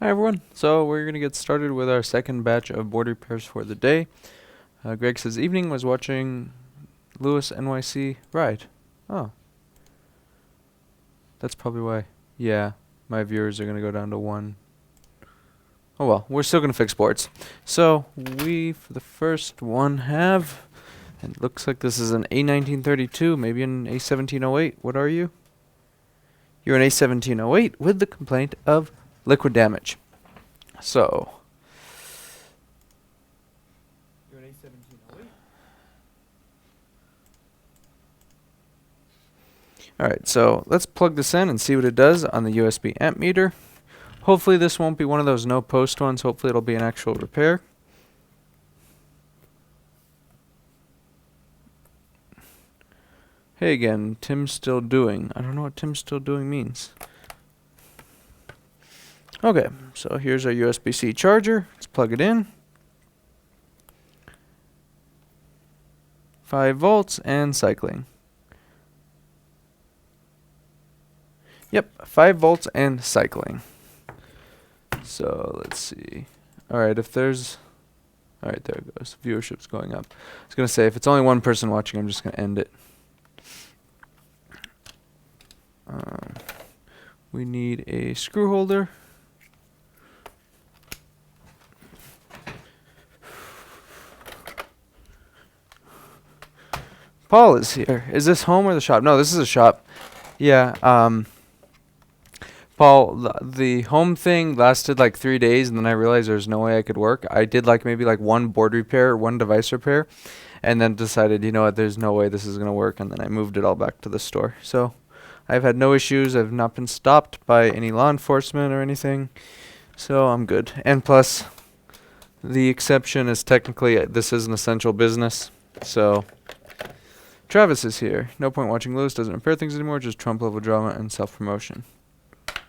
Hi everyone. So we're going to get started with our second batch of board repairs for the day. Greg says evening was watching Lewis NYC ride. Oh, that's probably why. Yeah, my viewers are going to go down to one. Oh well, we're still going to fix boards. So we, for the first one, have, it looks like this is an A1932, maybe an A1708. What are you? You're an A1708 with the complaint of liquid damage. So, you're an A1708. Alright, so let's plug this in and see what it does on the USB amp meter. Hopefully this won't be one of those no post ones. Hopefully it'll be an actual repair. Hey again, Tim's still doing. I don't know what Tim's still doing means. Okay, so here's our USB-C charger. Let's plug it in. 5 volts and cycling. Yep, 5 volts and cycling. So let's see. Alright, if there's... Alright, there it goes. Viewership's going up. I was going to say, if it's only one person watching, I'm just going to end it. We need a screw holder. Paul is here. Is this home or the shop? No, this is a shop. Yeah, Paul, the home thing lasted like 3 days, and then I realized there's no way I could work. I did like maybe like one board repair, one device repair, and then decided, you know what, there's no way this is going to work, and then I moved it all back to the store. So I've had no issues. I've not been stopped by any law enforcement or anything, so I'm good. And plus, the exception is technically this is an essential business, so... Travis is here. No point watching Lewis doesn't repair things anymore, just Trump level drama and self-promotion.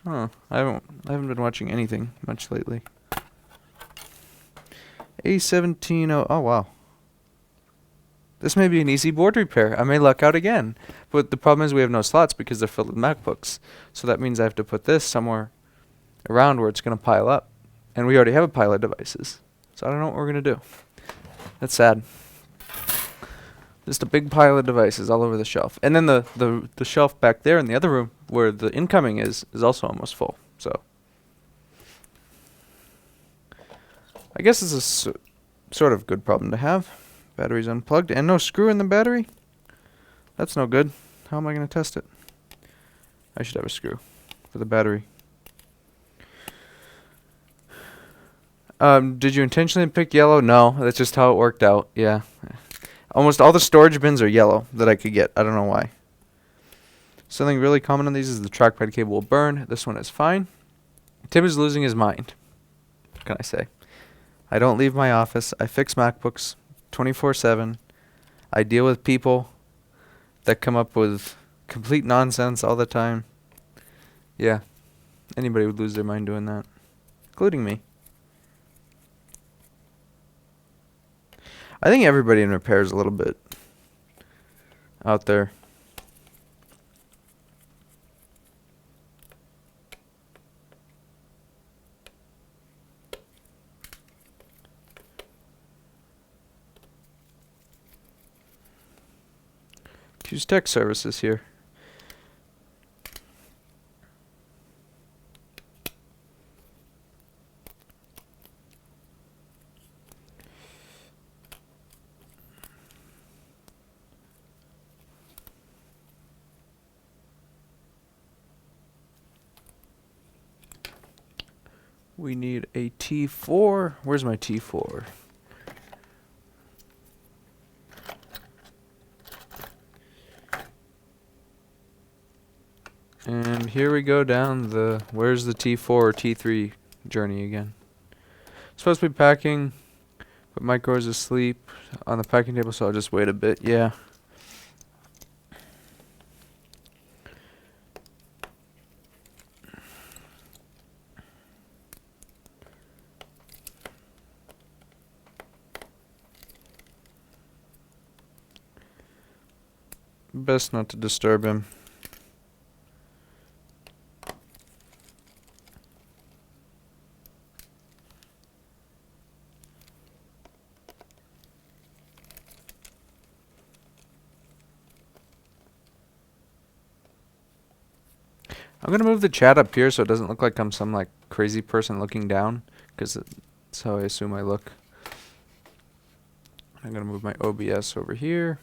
Huh. I haven't been watching anything much lately. A17, oh wow. This may be an easy board repair. I may luck out again. But the problem is we have no slots because they're filled with MacBooks. So that means I have to put this somewhere around where it's going to pile up. And we already have a pile of devices. So I don't know what we're going to do. That's sad. Just a big pile of devices all over the shelf. And then the shelf back there in the other room where the incoming is also almost full. So I guess it's a sort of good problem to have. Battery's unplugged and no screw in the battery. That's no good. How am I going to test it? I should have a screw for the battery. Did you intentionally pick yellow? No, that's just how it worked out. Yeah. Almost all the storage bins are yellow that I could get. I don't know why. Something really common on these is the trackpad cable will burn. This one is fine. Tim is losing his mind. What can I say? I don't leave my office. I fix MacBooks 24/7. I deal with people that come up with complete nonsense all the time. Yeah. Anybody would lose their mind doing that. Including me. I think everybody in repair is a little bit out there. Q's Tech Services here. We need a T4. Where's my T4? And here we go down the where's the T4 or T3 journey again. Supposed to be packing, but Micro is asleep on the packing table, so I'll just wait a bit. Yeah. Best not to disturb him. I'm gonna move the chat up here so it doesn't look like I'm some like crazy person looking down, because that's how I assume I look. I'm gonna move my OBS over here.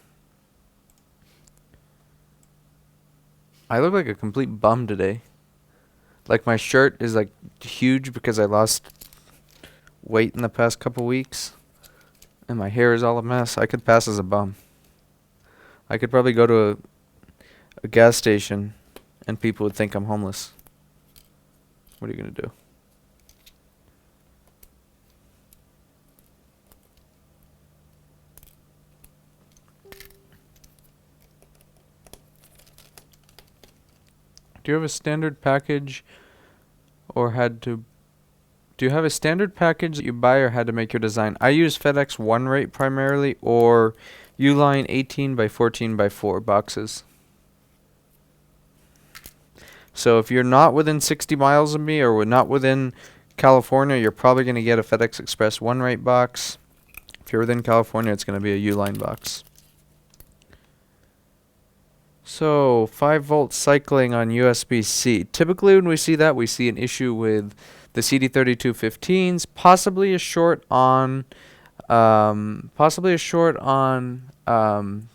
I look like a complete bum today. Like my shirt is like huge because I lost weight in the past couple weeks. And my hair is all a mess. I could pass as a bum. I could probably go to a gas station and people would think I'm homeless. What are you going to do? Do you have a standard package or had to... Do you have a standard package that you buy or had to make your design? I use FedEx One Rate primarily or Uline 18 by 14 by 4 boxes. So if you're not within 60 miles of me or not within California, you're probably going to get a FedEx Express One Rate box. If you're within California, it's going to be a Uline box. So 5-volt cycling on USB-C. Typically when we see that, we see an issue with the CD3215s, possibly a short on 3-volt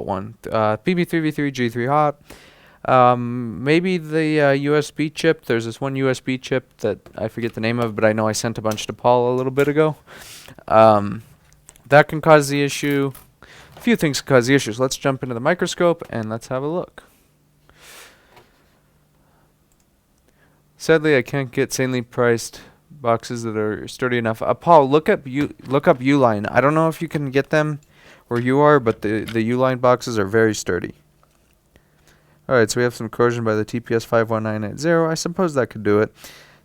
one, PB3V3 G3 hot. Maybe the USB chip. There's this one USB chip that I forget the name of, but I know I sent a bunch to Paul a little bit ago. That can cause the issue. A few things can cause the issues. Let's jump into the microscope and let's have a look. Sadly, I can't get sanely priced boxes that are sturdy enough. Paul, look up Uline. I don't know if you can get them where you are, but the Uline boxes are very sturdy. Alright, so we have some corrosion by the TPS 51980. I suppose that could do it.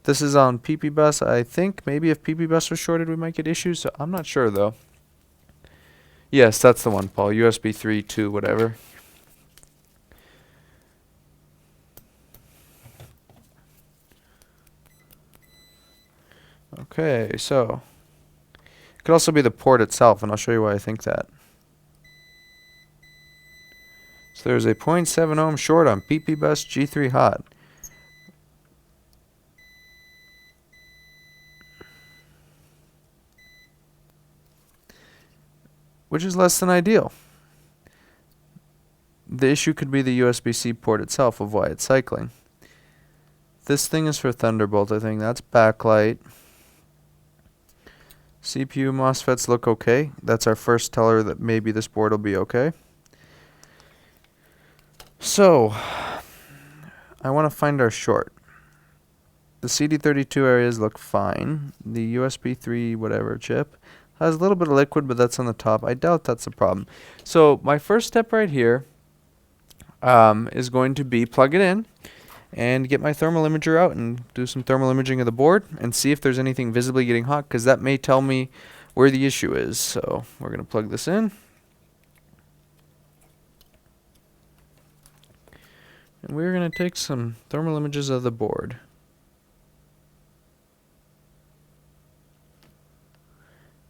This is on PP bus. I think maybe if PP bus was shorted, we might get issues. So I'm not sure though. Yes, that's the one, Paul. USB 3, 2, whatever. Okay, so it could also be the port itself, and I'll show you why I think that. So there's a 0.7 ohm short on PP bus G3 hot. Which is less than ideal. The issue could be the USB-C port itself of why it's cycling. This thing is for Thunderbolt, I think. That's backlight. CPU MOSFETs look okay. That's our first teller that maybe this board will be okay. So, I want to find our short. The CD32 areas look fine. The USB 3 whatever chip has a little bit of liquid, but that's on the top. I doubt that's a problem. So my first step right here is going to be plug it in and get my thermal imager out and do some thermal imaging of the board and see if there's anything visibly getting hot, because that may tell me where the issue is. So we're going to plug this in. And we're going to take some thermal images of the board.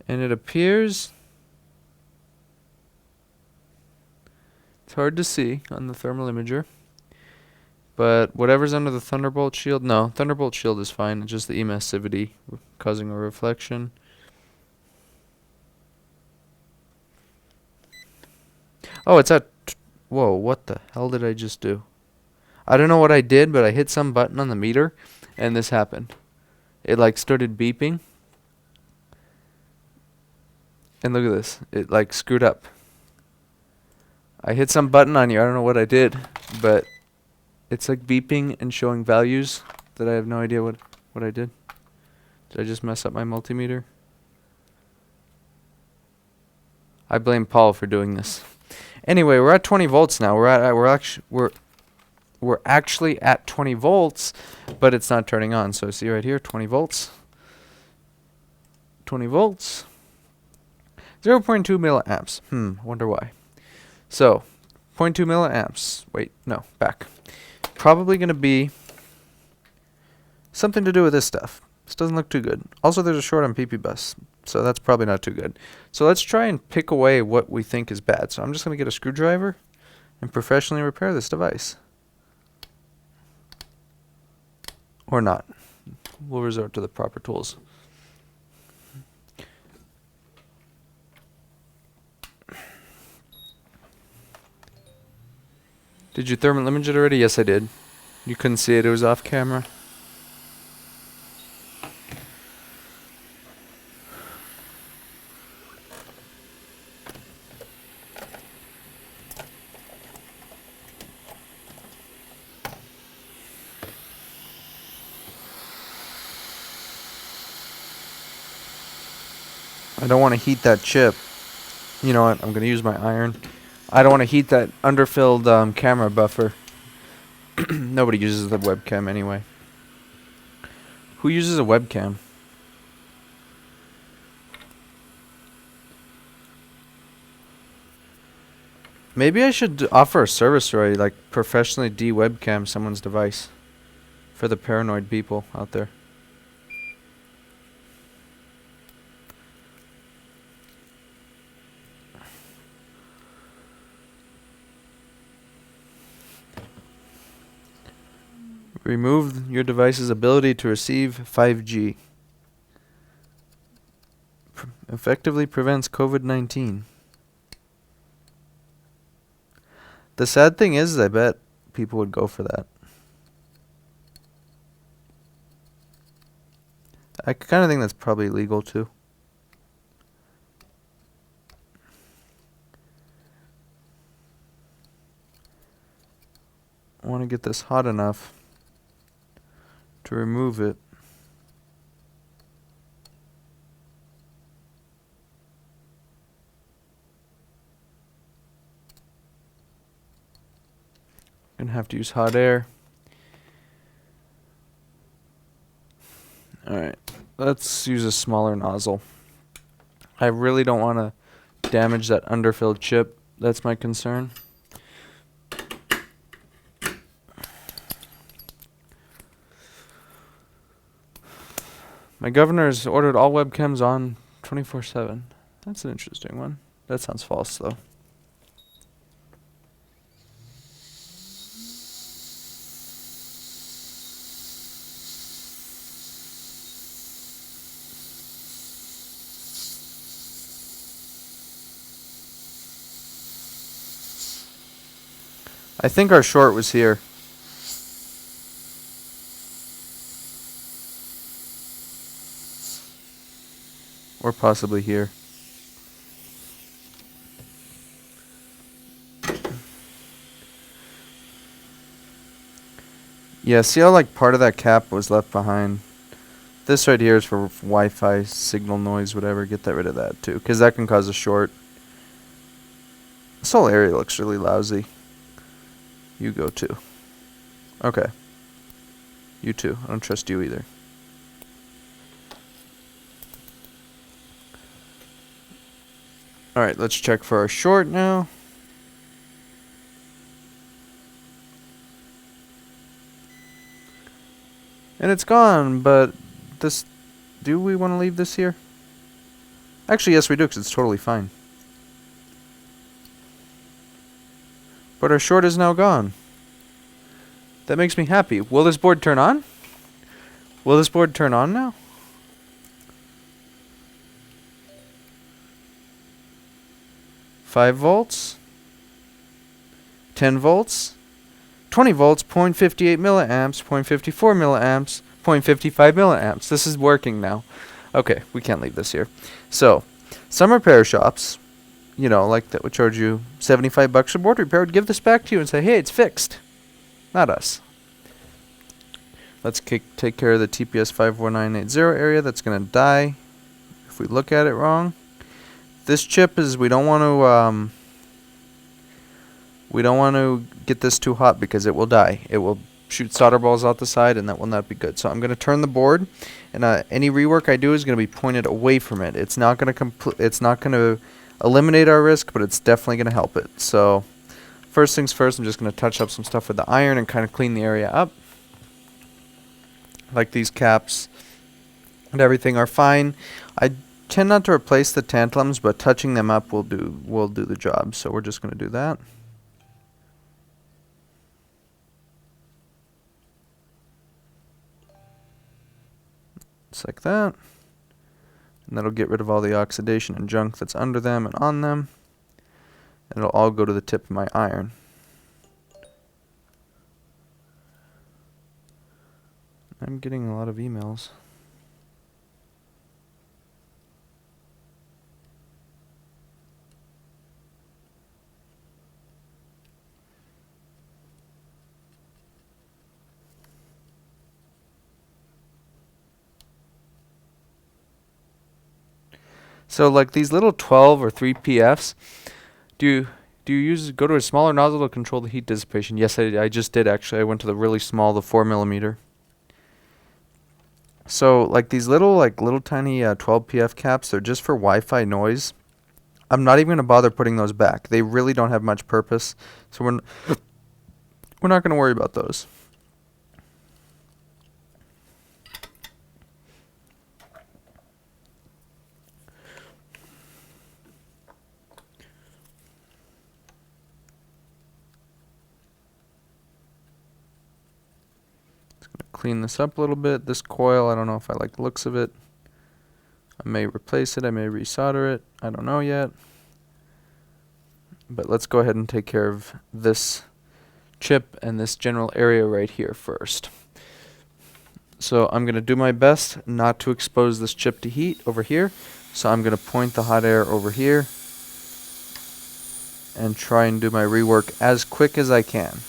And it appears it's hard to see on the thermal imager, but whatever's under the Thunderbolt shield, no, Thunderbolt shield is fine. It's just the emissivity causing a reflection. Oh, it's at, whoa, what the hell did I just do? I don't know what I did, but I hit some button on the meter and this happened. It like started beeping. And look at this. It like screwed up. I hit some button on you. I don't know what I did, but it's like beeping and showing values that I have no idea what I did. Did I just mess up my multimeter? I blame Paul for doing this. Anyway, we're at 20 volts now. We're actually at 20 volts, but it's not turning on. So see right here, 20 volts. 20 volts. 0.2 milliamps. Wonder why. So, 0.2 milliamps. Wait, no, back. Probably going to be something to do with this stuff. This doesn't look too good. Also, there's a short on PP bus, so that's probably not too good. So let's try and pick away what we think is bad. So I'm just going to get a screwdriver and professionally repair this device. Or not. We'll resort to the proper tools. Did you thermal image it already? Yes, I did. You couldn't see it. It was off camera. I don't want to heat that chip. You know what? I'm going to use my iron. I don't want to heat that underfilled camera buffer. Nobody uses the webcam anyway. Who uses a webcam? Maybe I should offer a service where I like professionally de-webcam someone's device for the paranoid people out there. Remove your device's ability to receive 5G. Effectively prevents COVID-19. The sad thing is, I bet people would go for that. I kind of think that's probably legal too. I want to get this hot enough to remove it. Gonna have to use hot air. Alright, let's use a smaller nozzle. I really don't want to damage that underfilled chip. That's my concern. My governor's ordered all webcams on 24/7. That's an interesting one. That sounds false, though. I think our short was here. Or possibly here. Yeah, see how like part of that cap was left behind? This right here is for Wi-Fi signal noise, whatever. Get that rid of that too, because that can cause a short. This whole area looks really lousy. You go too. Okay. You too. I don't trust you either. Alright, let's check for our short now. And it's gone, but this... Do we want to leave this here? Actually, yes we do, because it's totally fine. But our short is now gone. That makes me happy. Will this board turn on? Will this board turn on now? $5 volts, 10 volts, 20 volts, 0.58 milliamps, 0.54 milliamps, 0.55 milliamps. This is working now. Okay, we can't leave this here. So, some repair shops, you know, like that would charge you $75 for board repair, would give this back to you and say, hey, it's fixed. Not us. Let's take care of the TPS 54980 area. That's going to die if we look at it wrong. This chip is, we don't want to get this too hot because it will die. It will shoot solder balls out the side, and that will not be good. So I'm going to turn the board, and any rework I do is going to be pointed away from it. It's not going to eliminate our risk, but it's definitely going to help it. So first things first, I'm just going to touch up some stuff with the iron and kind of clean the area up. Like these caps and everything are fine. I tend not to replace the tantalums, but touching them up will do the job. So we're just going to do that. Just like that. And that'll get rid of all the oxidation and junk that's under them and on them. And it'll all go to the tip of my iron. I'm getting a lot of emails. So like these little 12 or 3 PFs, do you go to a smaller nozzle to control the heat dissipation? Yes, I just did actually. I went to the really small, the 4 mm. So like these little tiny 12 PF caps, they're just for Wi-Fi noise. I'm not even going to bother putting those back. They really don't have much purpose. So we're not going to worry about those. Clean this up a little bit. This coil, I don't know if I like the looks of it. I may replace it. I may resolder it. I don't know yet. But let's go ahead and take care of this chip and this general area right here first. So I'm going to do my best not to expose this chip to heat over here. So I'm going to point the hot air over here and try and do my rework as quick as I can.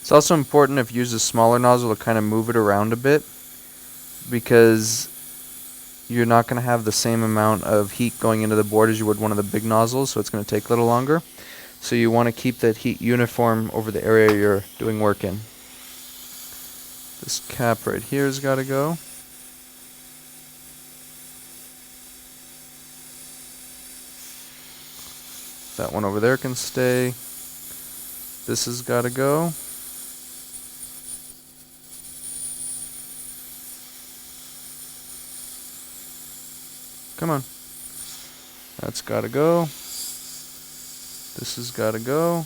It's also important if you use a smaller nozzle to kind of move it around a bit, because you're not going to have the same amount of heat going into the board as you would one of the big nozzles, so it's going to take a little longer. So you want to keep that heat uniform over the area you're doing work in. This cap right here has got to go. That one over there can stay. This has got to go. Come on. That's got to go. This has got to go.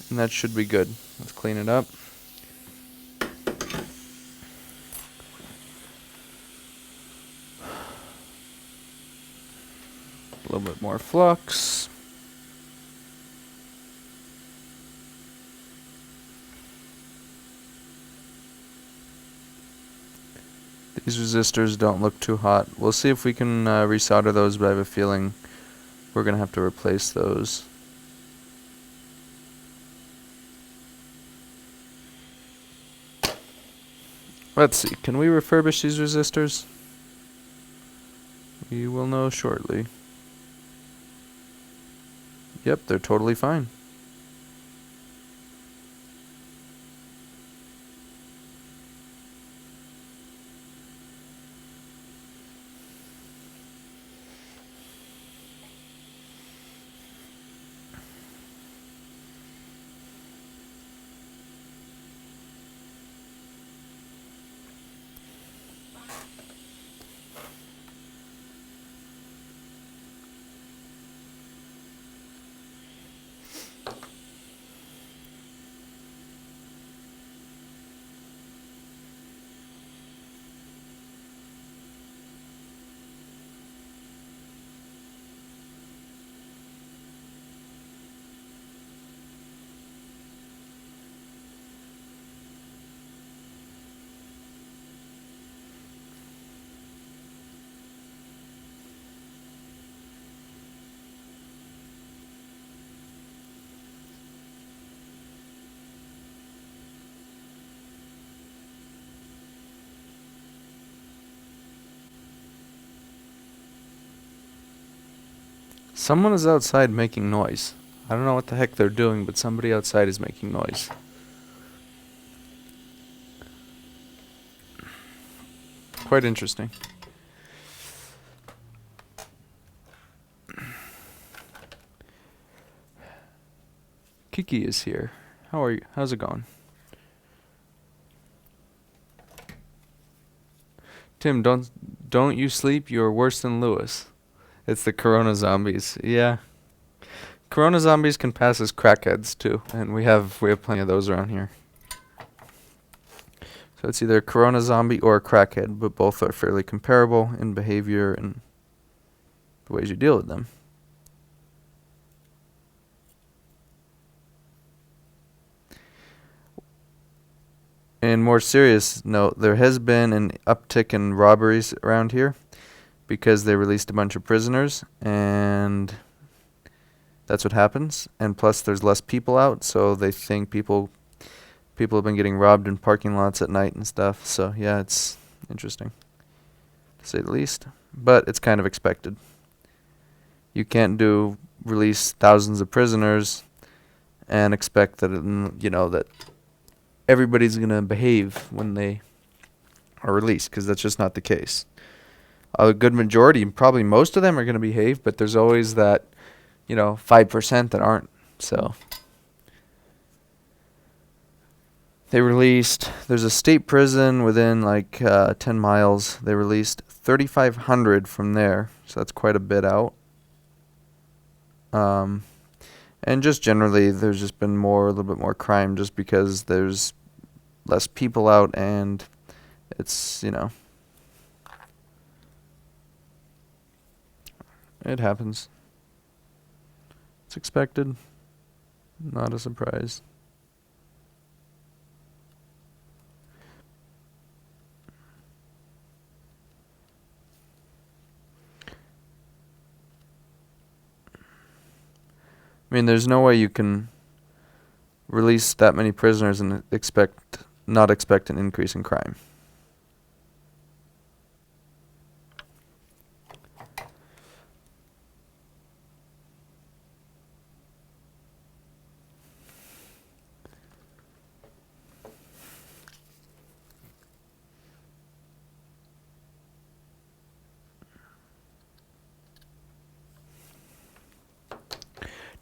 And that should be good. Let's clean it up. A little bit more flux. These resistors don't look too hot. We'll see if we can resolder those, but I have a feeling we're going to have to replace those. Let's see, can we refurbish these resistors? We will know shortly. Yep, they're totally fine. Someone is outside making noise. I don't know what the heck they're doing, but somebody outside is making noise. Quite interesting. Kiki is here. How are you? How's it going? Tim, don't you sleep. You're worse than Lewis. It's the Corona zombies. Yeah. Corona zombies can pass as crackheads too, and we have plenty of those around here. So it's either a Corona zombie or a crackhead, but both are fairly comparable in behavior and the ways you deal with them. In more serious note, there has been an uptick in robberies around here because they released a bunch of prisoners, and that's what happens. And plus, there's less people out, so they think people have been getting robbed in parking lots at night and stuff. So yeah, it's interesting, to say the least. But it's kind of expected. You can't release thousands of prisoners and expect that that everybody's gonna behave when they are released, because that's just not the case. A good majority, probably most of them, are gonna behave, but there's always that 5% that aren't. So there's a state prison within like 10 miles. They released 3,500 from there, so that's quite a bit out. And just generally, there's just been a little bit more crime, just because there's less people out, and it's, it happens. It's expected. Not a surprise. I mean, there's no way you can release that many prisoners and not expect an increase in crime.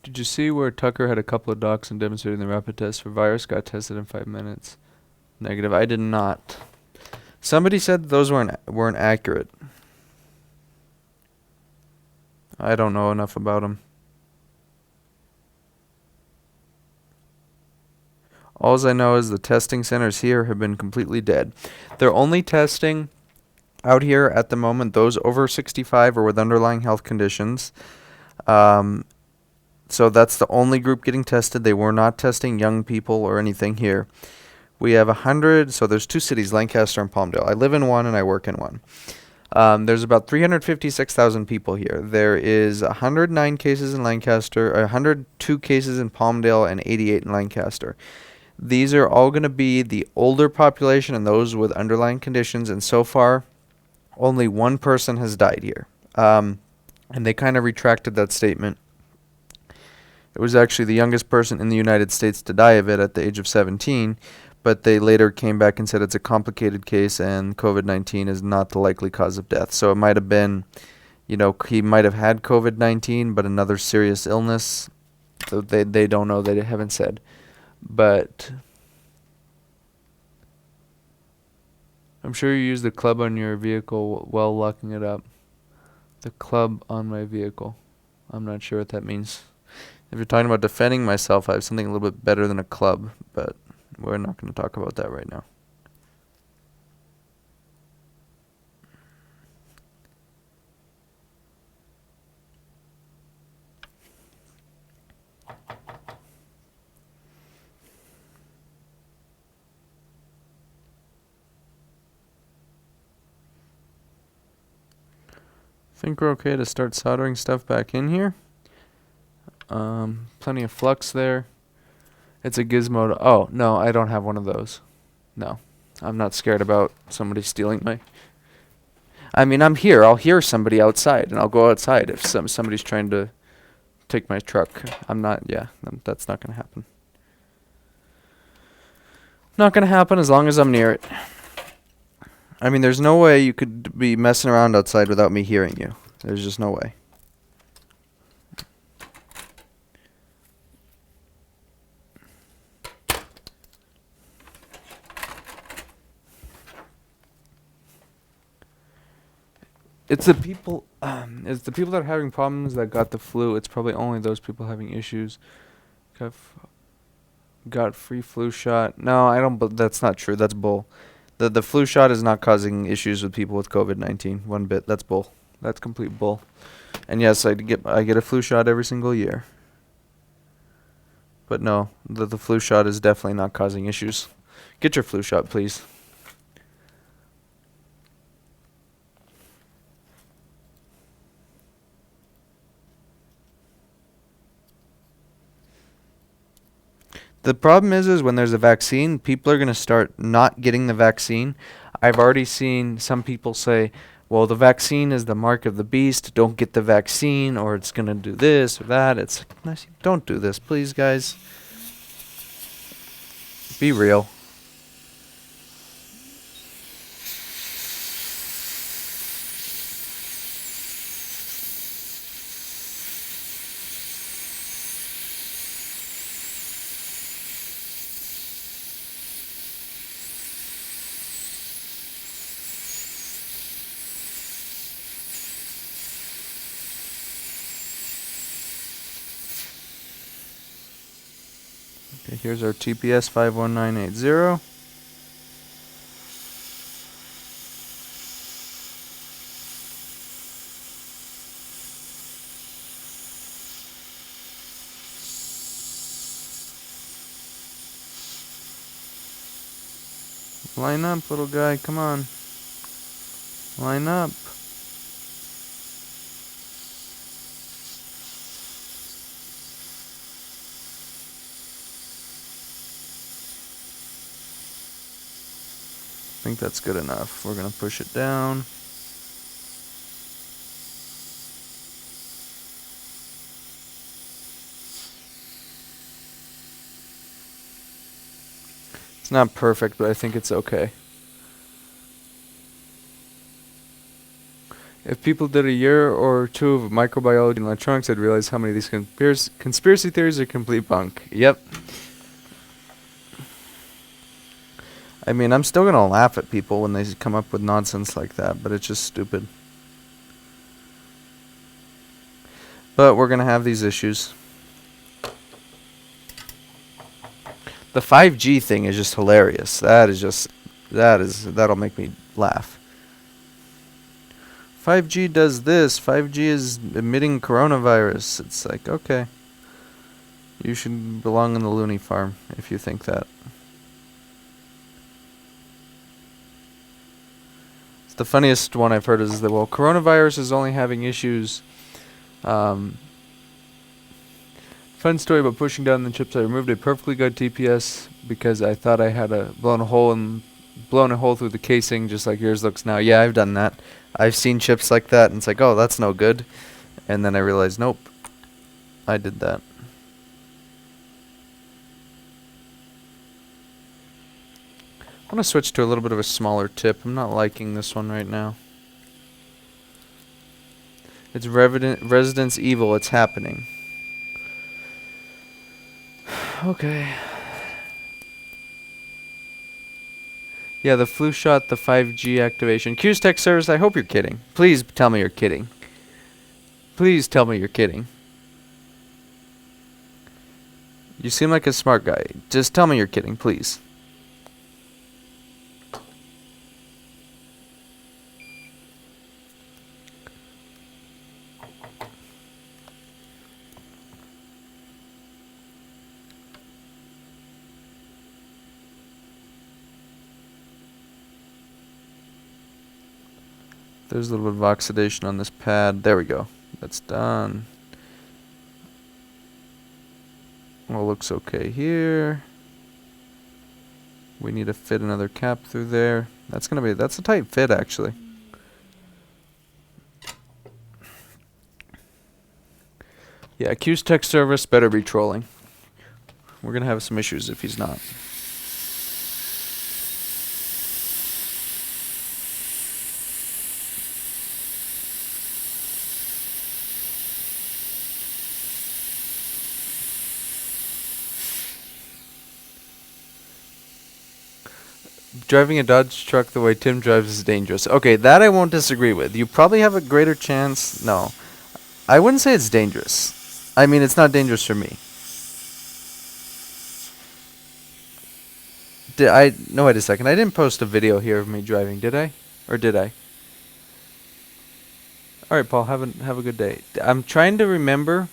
Did you see where Tucker had a couple of docs and demonstrating the rapid test for virus got tested in 5 minutes? Negative. I did not. Somebody said those weren't accurate. I don't know enough about them. All I know is the testing centers here have been completely dead. They're only testing out here at the moment those over 65 or with underlying health conditions. So that's the only group getting tested. They were not testing young people or anything here. We have 100, so there's 2 cities, Lancaster and Palmdale. I live in one and I work in one. There's about 356,000 people here. There is 109 cases in Lancaster, 102 cases in Palmdale, and 88 in Lancaster. These are all going to be the older population and those with underlying conditions, and so far, only one person has died here. And they kind of retracted that statement. It was actually the youngest person in the United States to die of it at the age of 17, but they later came back and said it's a complicated case and COVID-19 is not the likely cause of death. So it might have been, he might have had COVID-19, but another serious illness. So they don't know. They haven't said. But I'm sure you use the club on your vehicle while locking it up. The club on my vehicle. I'm not sure what that means. If you're talking about defending myself, I have something a little bit better than a club, but we're not going to talk about that right now. Think we're okay to start soldering stuff back in here. Plenty of flux there. It's a gizmo. Oh, no, I don't have one of those. No, I'm not scared about somebody stealing my... I mean, I'm here. I'll hear somebody outside, and I'll go outside if somebody's trying to take my truck. That's not going to happen. Not going to happen as long as I'm near it. I mean, there's no way you could be messing around outside without me hearing you. There's just no way. It's the people. It's the people that are having problems that got the flu. It's probably only those people having issues. Got, got free flu shot. No, I don't. But that's not true. That's bull. The flu shot is not causing issues with people with COVID-19 one bit. That's bull. That's complete bull. And yes, I get a flu shot every single year. But no, the flu shot is definitely not causing issues. Get your flu shot, please. The problem is when there's a vaccine, people are going to start not getting the vaccine. I've already seen some people say, well, the vaccine is the mark of the beast. Don't get the vaccine or it's going to do this or that. It's nice. Don't do this, please, guys. Be real. Okay, here's our TPS 51980. Line up, little guy, come on. Line up. I think that's good enough. We're going to push it down. It's not perfect, but I think it's okay. If people did a year or two of microbiology and electronics, I'd realize how many of these conspiracy theories are complete bunk. Yep. I mean, I'm still going to laugh at people when they come up with nonsense like that, but it's just stupid. But we're going to have these issues. The 5G thing is just hilarious. That'll make me laugh. 5G does this. 5G is emitting coronavirus. It's like, okay. You should belong in the loony farm if you think that. The funniest one I've heard is that, well, coronavirus is only having issues. Fun story about pushing down the chips. I removed a perfectly good TPS because I thought I had blown a hole through the casing, just like yours looks now. Yeah, I've done that. I've seen chips like that, and it's like, oh, that's no good. And then I realized, nope, I did that. I want to switch to a little bit of a smaller tip. I'm not liking this one right now. It's Residence Evil. It's happening. Okay. Yeah, the flu shot, the 5G activation. Q's Tech Service, I hope you're kidding. Please tell me you're kidding. Please tell me you're kidding. You seem like a smart guy. Just tell me you're kidding, please. There's a little bit of oxidation on this pad. There we go. That's done. All looks okay here. We need to fit another cap through there. That's a tight fit actually. Yeah, Q's Tech Service better be trolling. We're gonna have some issues if he's not. Driving a Dodge truck the way Tim drives is dangerous. Okay, that I won't disagree with. You probably have a greater chance. No, I wouldn't say it's dangerous. I mean, it's not dangerous for me. Did I? No, wait a second. I didn't post a video here of me driving, did I? Or did I? All right, Paul. Have a good day. I'm trying to remember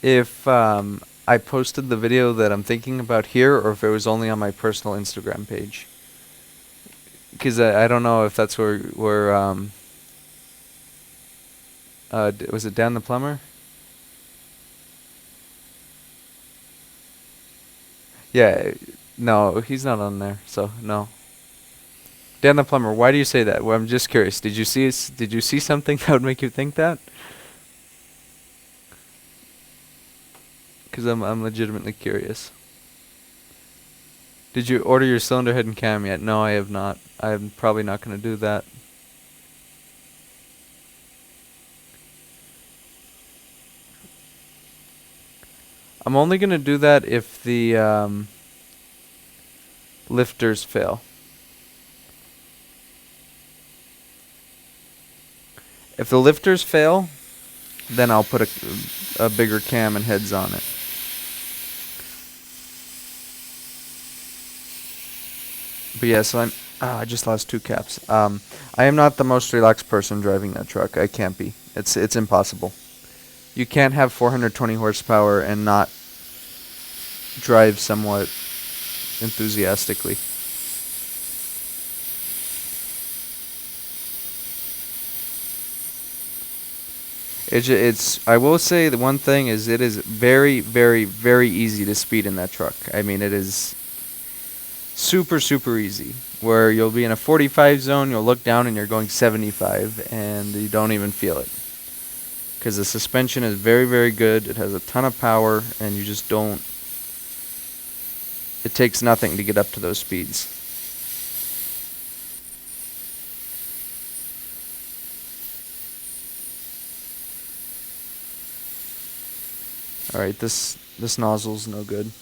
if I posted the video that I'm thinking about here, or if it was only on my personal Instagram page. Because I don't know if that's where was it Dan the plumber? Yeah, no, he's not on there, so no. Dan the plumber, why do you say that? Well, I'm just curious. Did you see something that would make you think that? Because I'm legitimately curious. Did you order your cylinder head and cam yet? No, I have not. I'm probably not going to do that. I'm only going to do that if the lifters fail. If the lifters fail, then I'll put a bigger cam and heads on it. But yeah, so I just lost 2 caps. I am not the most relaxed person driving that truck. I can't be. It's impossible. You can't have 420 horsepower and not drive somewhat enthusiastically. I will say the one thing is it is very, very, very easy to speed in that truck. I mean, it is super, super easy. Where you'll be in a 45 zone, you'll look down and you're going 75 and you don't even feel it. Because the suspension is very, very good. It has a ton of power and you just don't. It takes nothing to get up to those speeds. Alright, this nozzle's no good.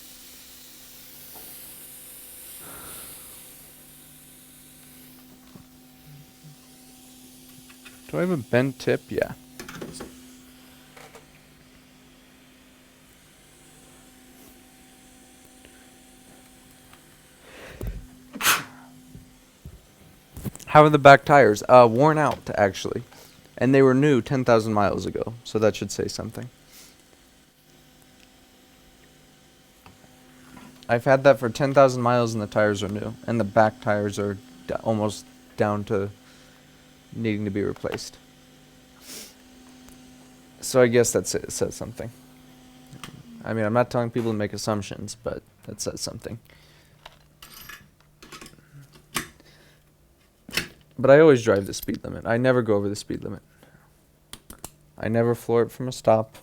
Do I have a bent tip? Yeah. How are the back tires? Worn out, actually. And they were new 10,000 miles ago, so that should say something. I've had that for 10,000 miles and the tires are new. And the back tires are almost down to needing to be replaced. So I guess it says something. I mean, I'm not telling people to make assumptions, but that says something. But I always drive the speed limit. I never go over the speed limit. I never floor it from a stop.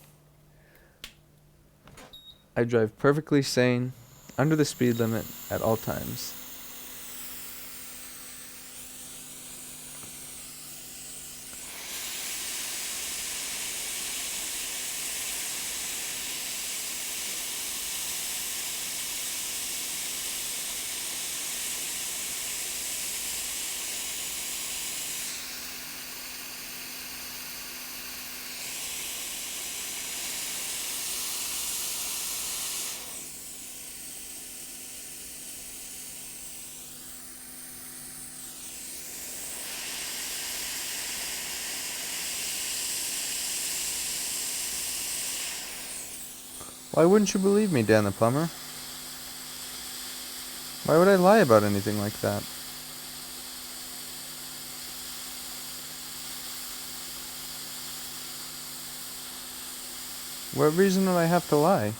I drive perfectly sane, under the speed limit at all times. Why wouldn't you believe me, Dan the plumber? Why would I lie about anything like that? What reason would I have to lie?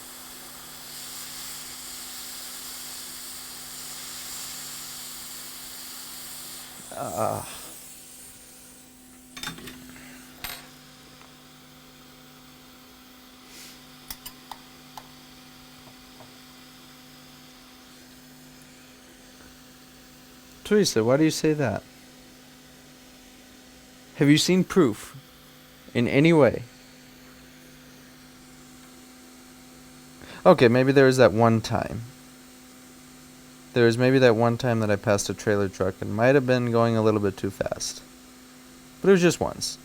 Teresa, why do you say that? Have you seen proof in any way? Okay, maybe there was that one time. There was maybe that one time that I passed a trailer truck and might have been going a little bit too fast. But it was just once.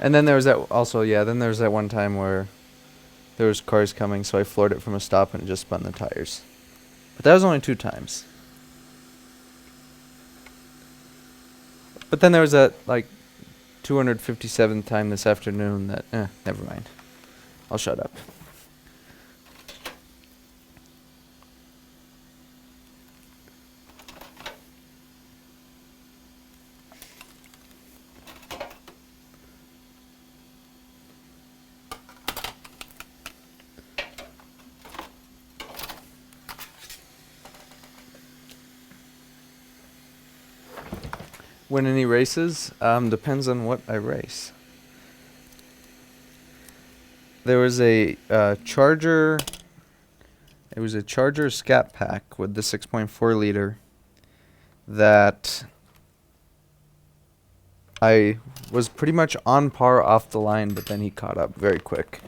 And then there was that also, yeah, then there was that one time where there was cars coming, so I floored it from a stop and it just spun the tires. But that was only 2 times. But then there was that, like, 257th time this afternoon that, never mind. I'll shut up. Win any races? Depends on what I race. There was a Charger. It was a Charger Scat Pack with the 6.4 liter that I was pretty much on par off the line, but then he caught up very quick.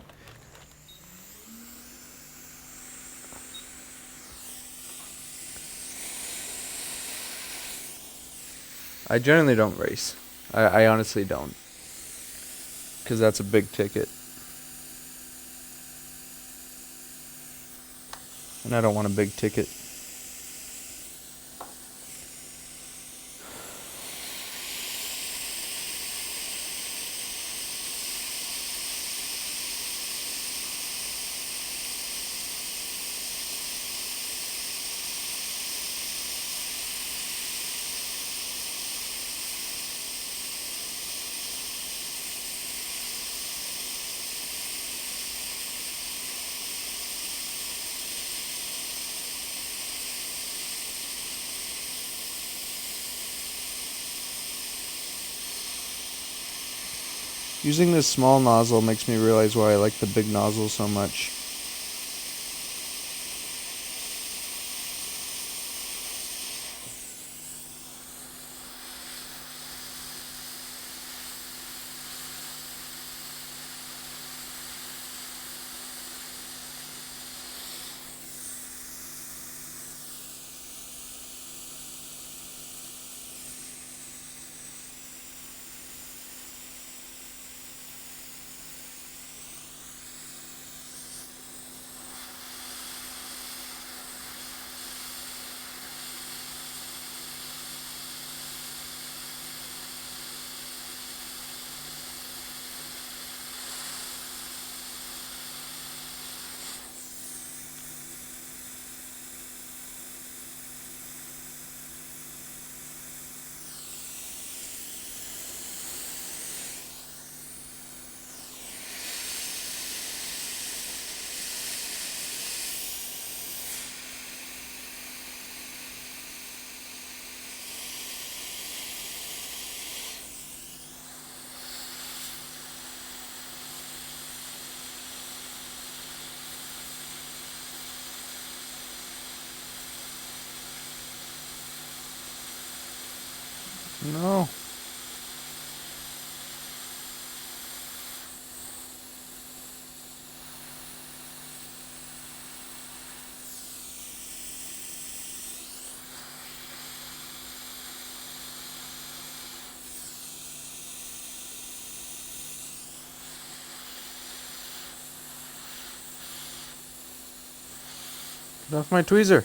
I generally don't race. I honestly don't. Because that's a big ticket. And I don't want a big ticket. Using this small nozzle makes me realize why I like the big nozzle so much. No. Get off my tweezer.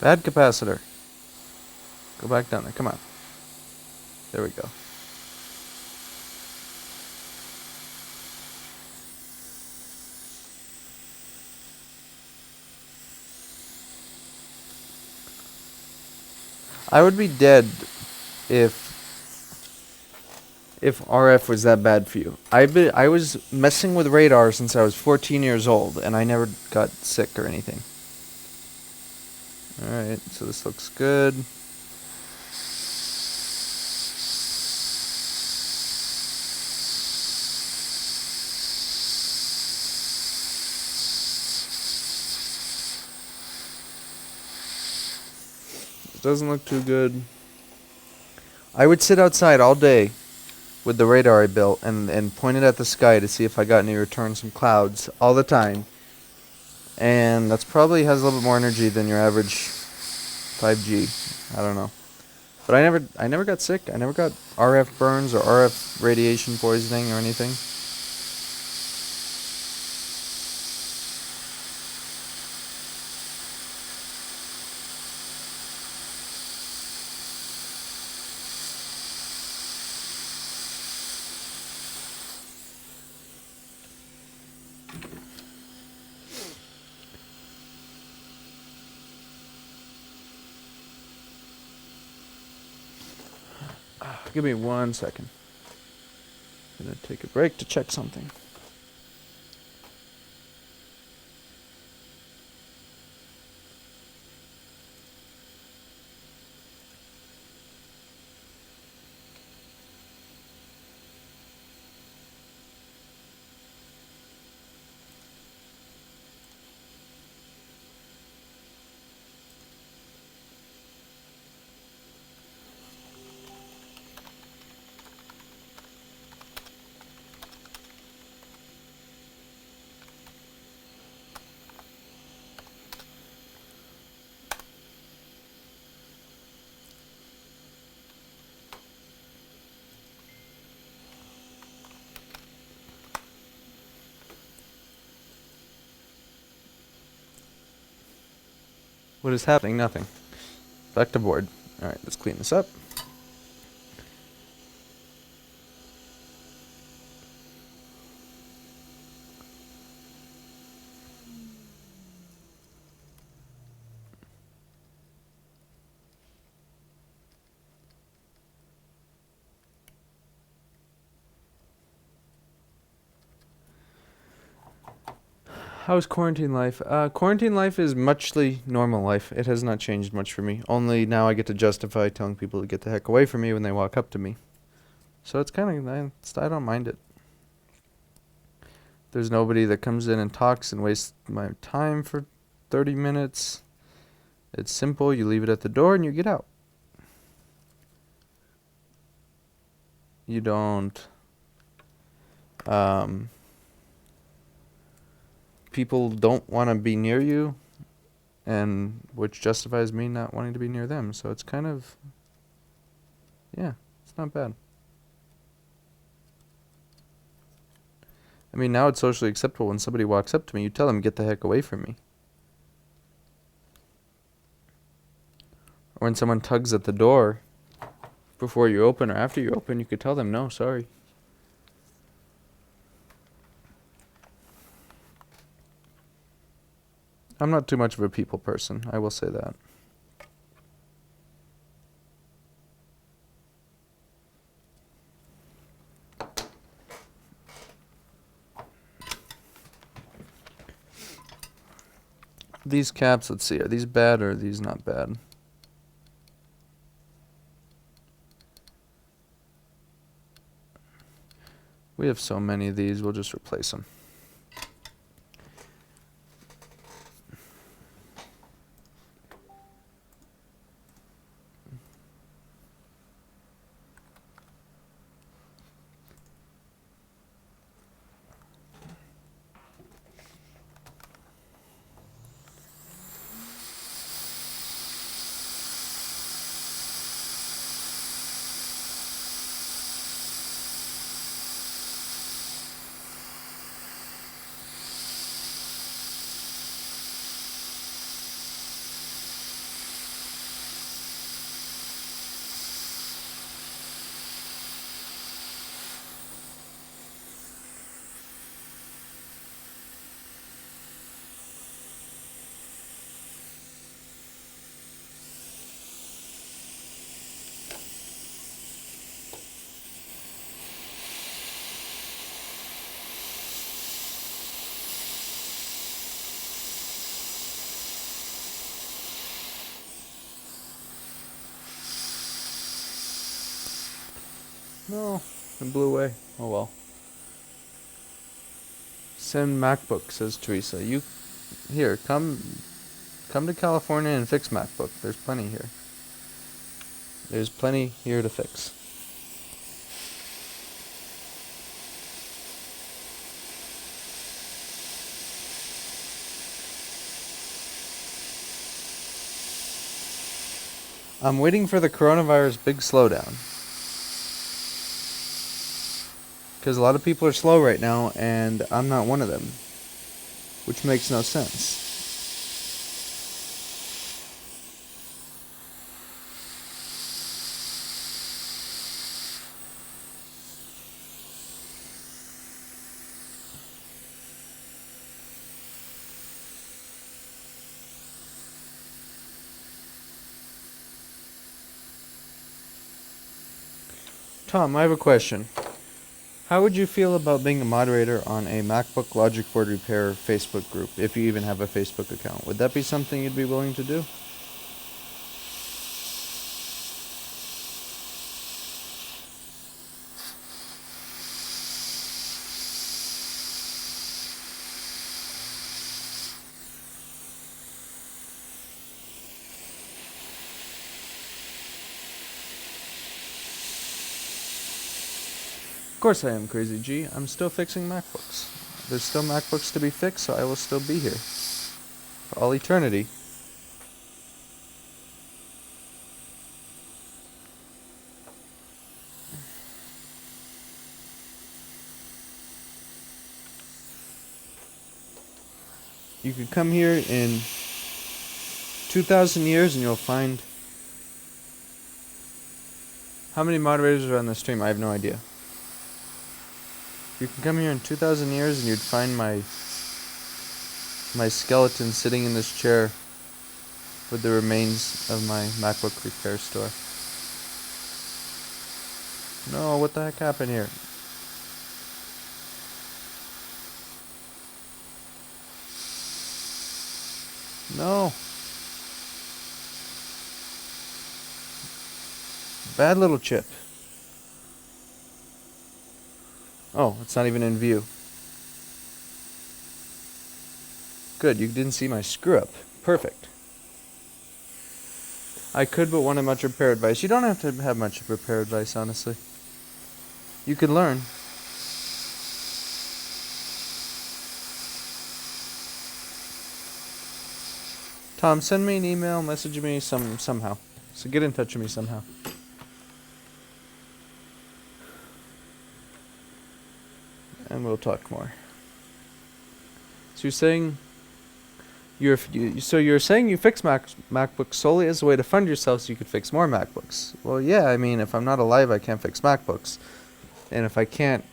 Bad capacitor. Go back down there. Come on. There we go. I would be dead if RF was that bad for you. I was messing with radar since I was 14 years old, and I never got sick or anything. Alright, so this looks good. It doesn't look too good. I would sit outside all day with the radar I built and point it at the sky to see if I got any returns from clouds all the time. And that's probably has a little bit more energy than your average 5G. I don't know. But I never got sick. I never got RF burns or RF radiation poisoning or anything. Give me 1 second. I'm gonna take a break to check something. What is happening? Nothing. Back to board. Alright, let's clean this up. How's quarantine life? Quarantine life is muchly normal life. It has not changed much for me. Only now I get to justify telling people to get the heck away from me when they walk up to me. So it's kind of, I don't mind it. There's nobody that comes in and talks and wastes my time for 30 minutes. It's simple. You leave it at the door and you get out. You don't... people don't want to be near you, and which justifies me not wanting to be near them. So it's kind of, yeah, it's not bad. I mean, now it's socially acceptable when somebody walks up to me, you tell them, get the heck away from me. Or when someone tugs at the door before you open or after you open, you could tell them, no, sorry. I'm not too much of a people person, I will say that. These caps, let's see, are these bad or are these not bad? We have so many of these, we'll just replace them. No, it blew away. Oh well. Send MacBook, says Teresa. You, here, come to California and fix MacBook. There's plenty here. There's plenty here to fix. I'm waiting for the coronavirus big slowdown. Because a lot of people are slow right now, and I'm not one of them. Which makes no sense. Tom, I have a question. How would you feel about being a moderator on a MacBook Logic Board Repair Facebook group, if you even have a Facebook account? Would that be something you'd be willing to do? Of course I am, Crazy G. I'm still fixing MacBooks. There's still MacBooks to be fixed, so I will still be here. For all eternity. You could come here in 2,000 years and you'll find... How many moderators are on the stream? I have no idea. You can come here in 2,000 years and you'd find my skeleton sitting in this chair with the remains of my MacBook repair store. No, what the heck happened here? No. Bad little chip. Oh, it's not even in view. Good, you didn't see my screw up. Perfect. I could, but wanted much repair advice. You don't have to have much repair advice, honestly. You can learn. Tom, send me an email, message me somehow. So get in touch with me somehow. And we'll talk more. So you're saying you're saying you fix MacBooks solely as a way to fund yourself so you could fix more MacBooks. Well, yeah, I mean, if I'm not alive, I can't fix MacBooks. And if I can't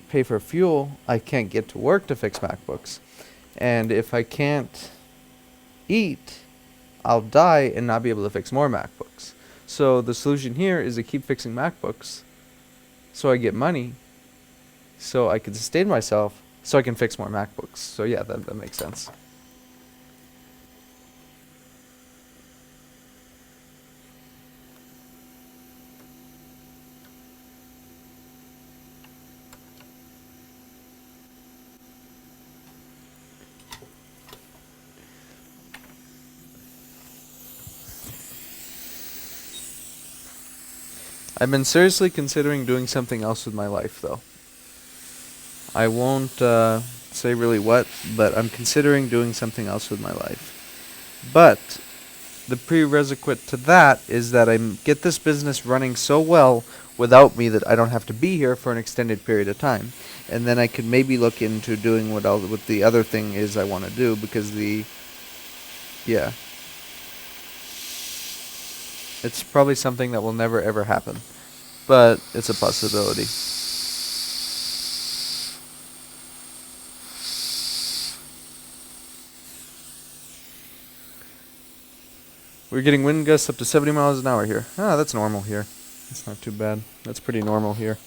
pay for fuel, I can't get to work to fix MacBooks. And if I can't eat, I'll die and not be able to fix more MacBooks. So the solution here is to keep fixing MacBooks so I get money, so I can sustain myself, so I can fix more MacBooks. So yeah, that makes sense. I've been seriously considering doing something else with my life, though. I won't say really what, but I'm considering doing something else with my life. But the prerequisite to that is that I get this business running so well without me that I don't have to be here for an extended period of time. And then I could maybe look into doing what the other thing is I want to do, because yeah. It's probably something that will never ever happen, but it's a possibility. We're getting wind gusts up to 70 miles an hour here. Ah, that's normal here. That's not too bad. That's pretty normal here.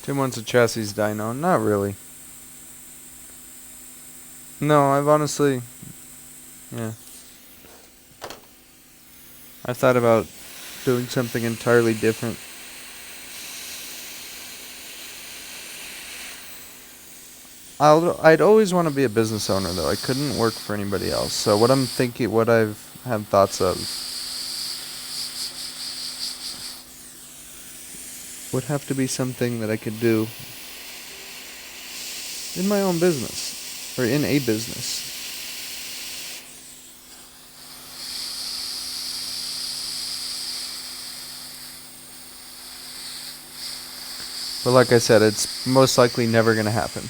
Tim wants a chassis dyno. Not really. No, I've honestly, yeah. I thought about doing something entirely different. I'd always want to be a business owner though. I couldn't work for anybody else. So what I'm thinking, what I've had thoughts of, would have to be something that I could do in my own business, or in a business. But like I said, it's most likely never going to happen.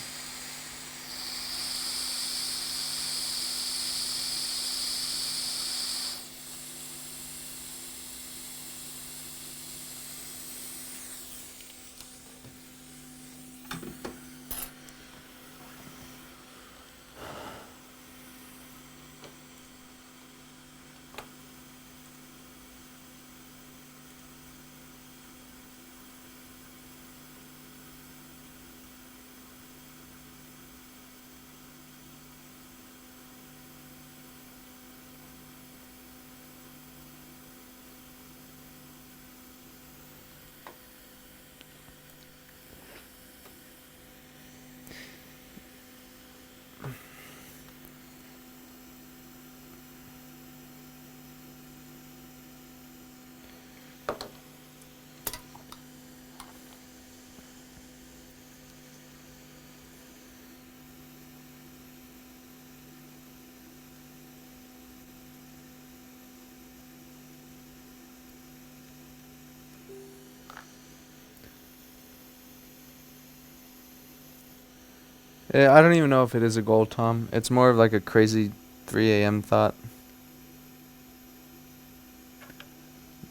Yeah, I don't even know if it is a goal, Tom. It's more of like a crazy 3 a.m. thought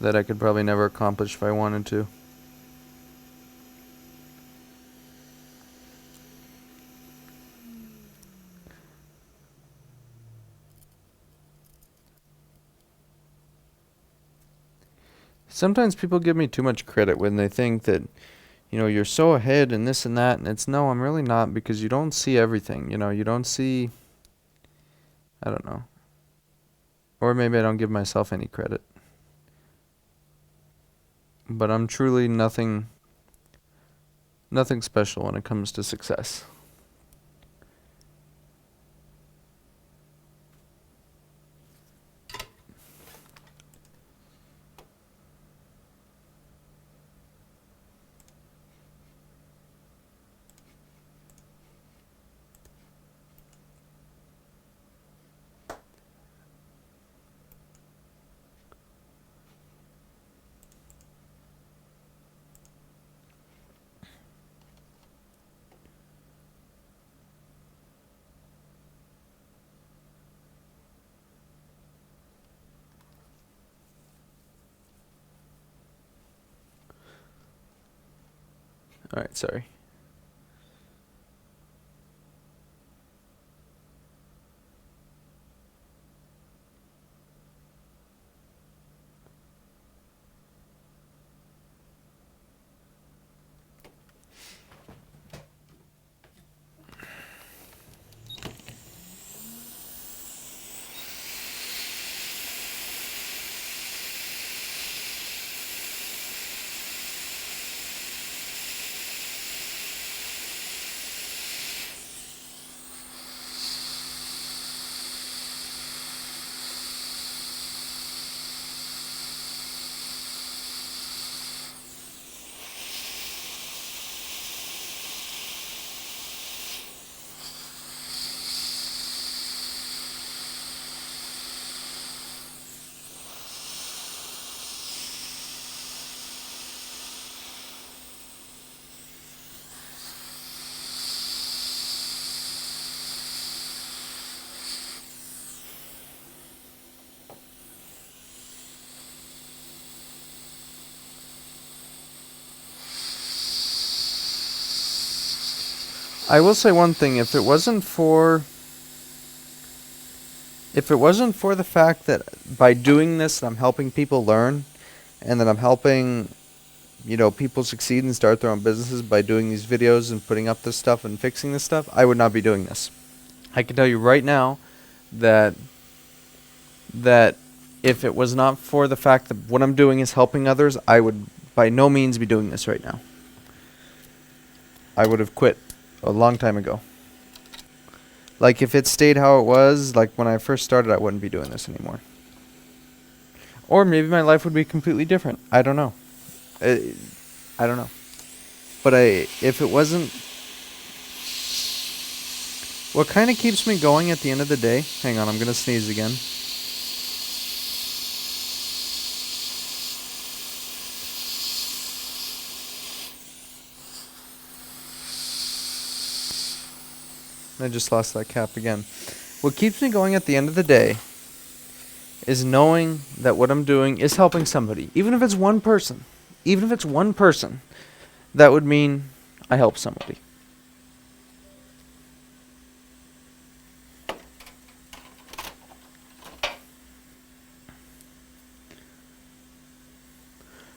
that I could probably never accomplish if I wanted to. Sometimes people give me too much credit when they think that, you're so ahead and this and that, and it's no, I'm really not, because you don't see everything, you don't see, I don't know. Or maybe I don't give myself any credit. But I'm truly nothing special when it comes to success. Alright, sorry. I will say one thing, if it wasn't for the fact that by doing this I'm helping people learn, and that I'm helping people succeed and start their own businesses by doing these videos and putting up this stuff and fixing this stuff, I would not be doing this. I can tell you right now that if it was not for the fact that what I'm doing is helping others, I would by no means be doing this right now. I would have quit a long time ago. Like, if it stayed how it was, like when I first started, I wouldn't be doing this anymore. Or maybe my life would be completely different. I don't know. I don't know. But if it wasn't... What kind of keeps me going at the end of the day... Hang on, I'm going to sneeze again. I just lost that cap again. What keeps me going at the end of the day is knowing that what I'm doing is helping somebody. Even if it's one person. Even if it's one person, that would mean I help somebody.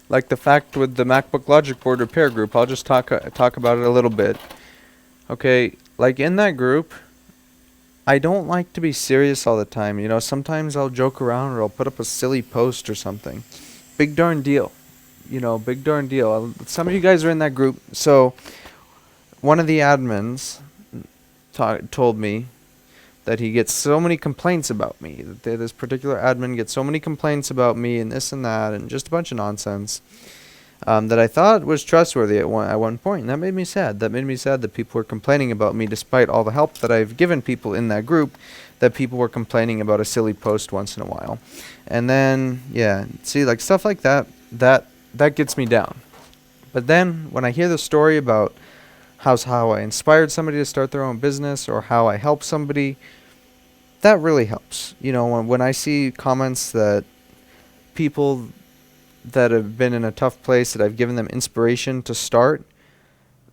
Like the fact with the MacBook Logic board repair group, I'll just talk about it a little bit. Okay, like in that group, I don't like to be serious all the time. Sometimes I'll joke around or I'll put up a silly post or something. Big darn deal. Big darn deal. Some of you guys are in that group. So one of the admins told me that he gets so many complaints about me. That this particular admin gets so many complaints about me and this and that and just a bunch of nonsense. That I thought was trustworthy at one point, and that made me sad. That made me sad that people were complaining about me, despite all the help that I've given people in that group. That people were complaining about a silly post once in a while, and then see, like stuff like that gets me down. But then when I hear the story about how I inspired somebody to start their own business or how I helped somebody, that really helps. When I see comments that people that have been in a tough place, that I've given them inspiration to start,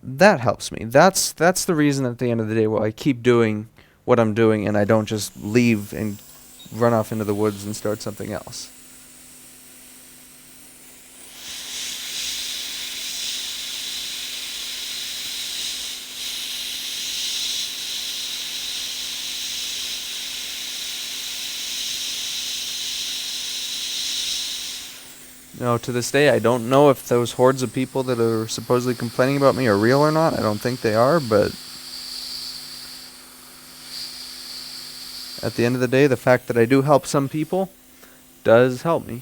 that helps me. That's the reason at the end of the day why I keep doing what I'm doing and I don't just leave and run off into the woods and start something else. To this day, I don't know if those hordes of people that are supposedly complaining about me are real or not. I don't think they are, but at the end of the day, the fact that I do help some people does help me.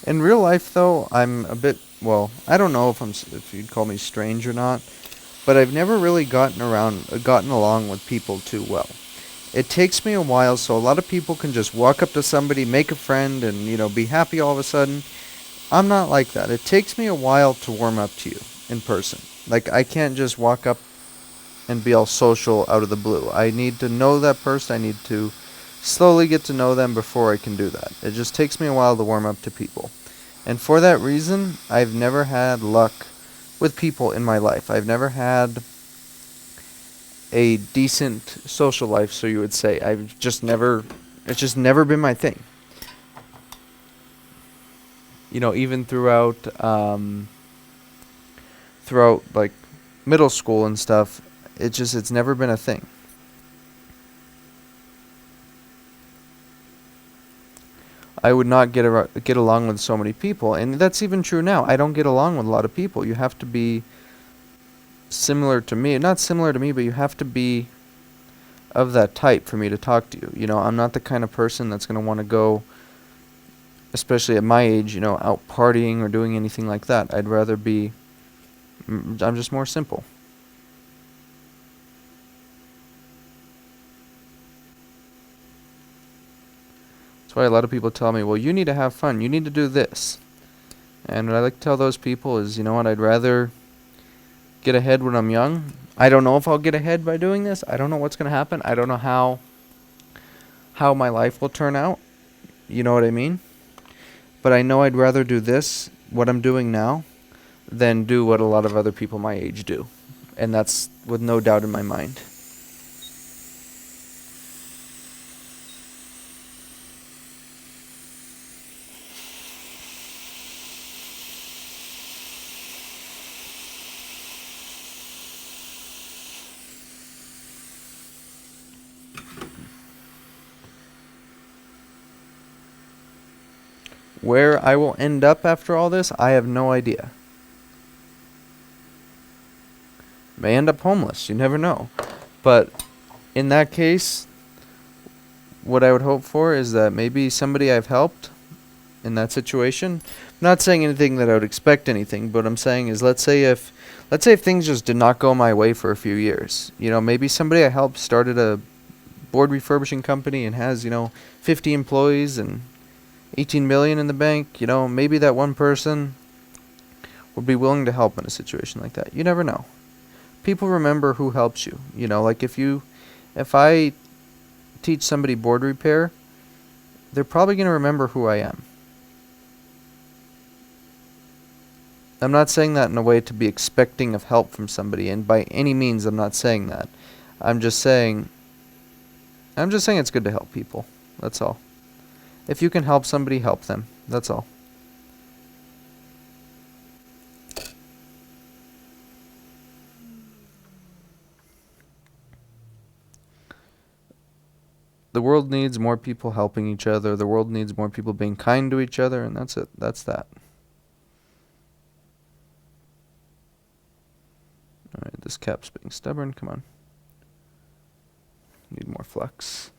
In real life, though, I'm a bit, I don't know if you'd call me strange or not, but I've never really gotten along with people too well. It takes me a while, so a lot of people can just walk up to somebody, make a friend, and, be happy all of a sudden. I'm not like that. It takes me a while to warm up to you in person. Like, I can't just walk up and be all social out of the blue. I need to know that person. I need to slowly get to know them before I can do that. It just takes me a while to warm up to people. And for that reason, I've never had luck with people in my life. I've never had a decent social life, so you would say. It's just never been my thing. Even throughout like middle school and stuff, it's never been a thing. I would not get along with so many people, and that's even true now. I don't get along with a lot of people. You have to be similar to me, not similar to me, but you have to be of that type for me to talk to you. I'm not the kind of person that's going to want to go, especially at my age, out partying or doing anything like that. I'd rather be, I'm just more simple. That's why a lot of people tell me, well, you need to have fun. You need to do this. And what I like to tell those people is, you know what, I'd rather get ahead when I'm young. I don't know if I'll get ahead by doing this. I don't know what's going to happen. I don't know how my life will turn out. You know what I mean? But I know I'd rather do this, what I'm doing now, than do what a lot of other people my age do. And that's with no doubt in my mind. Where I will end up after all this, I have no idea. May end up homeless, you never know. But in that case, what I would hope for is that maybe somebody I've helped in that situation. I'm not saying anything that I would expect anything, but what I'm saying is let's say if things just did not go my way for a few years. You know, maybe somebody I helped started a board refurbishing company and has, 50 employees and 18 million in the bank. You know, maybe that one person would be willing to help in a situation like that. You never know. People remember who helps you. You know, like if I teach somebody board repair, they're probably going to remember who I am. I'm not saying that in a way to be expecting of help from somebody, and by any means I'm not saying that. I'm just saying it's good to help people. That's all. If you can help somebody, help them. That's all. The world needs more people helping each other. The world needs more people being kind to each other, and that's it. That's that. Alright, this cap's being stubborn. Come on. Need more flux.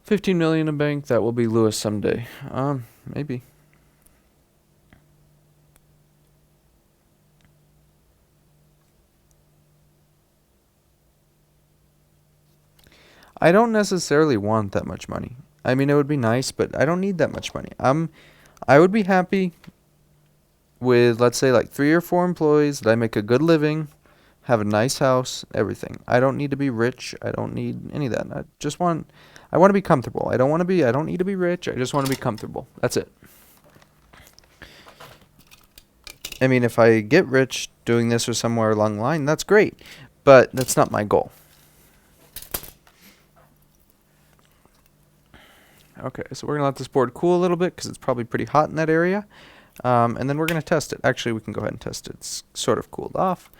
$15 million in bank. That will be Lewis someday. Maybe. I don't necessarily want that much money. I mean, it would be nice, but I don't need that much money. I would be happy with, let's say, like 3 or 4 employees, that I make a good living, have a nice house, everything. I don't need to be rich. I don't need any of that. I want to be comfortable. I don't need to be rich. I just want to be comfortable. That's it. I mean, if I get rich doing this or somewhere along the line, that's great. But that's not my goal. Okay, so we're going to let this board cool a little bit because it's probably pretty hot in that area. And then we're going to test it. Actually, we can go ahead and test it. It's sort of cooled off.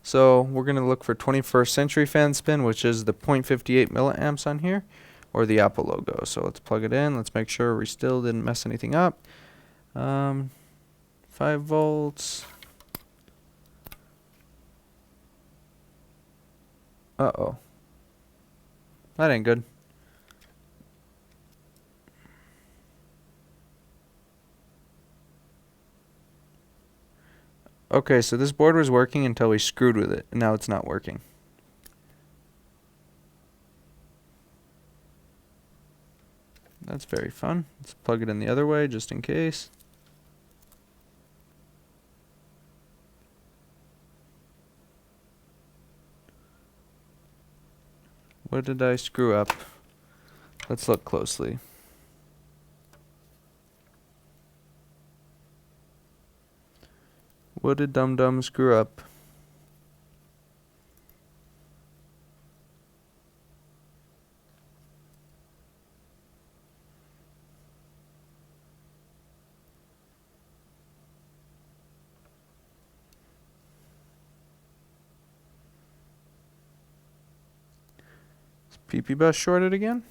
So we're going to look for 21st century fan spin, which is the 0.58 milliamps on here, or the Apple logo. So let's plug it in. Let's make sure we still didn't mess anything up. 5 volts. Uh-oh. That ain't good. Okay, so this board was working until we screwed with it, and now it's not working. That's very fun. Let's plug it in the other way, just in case. What did I screw up? Let's look closely. What did Dum Dum screw up? Is PP bus shorted again?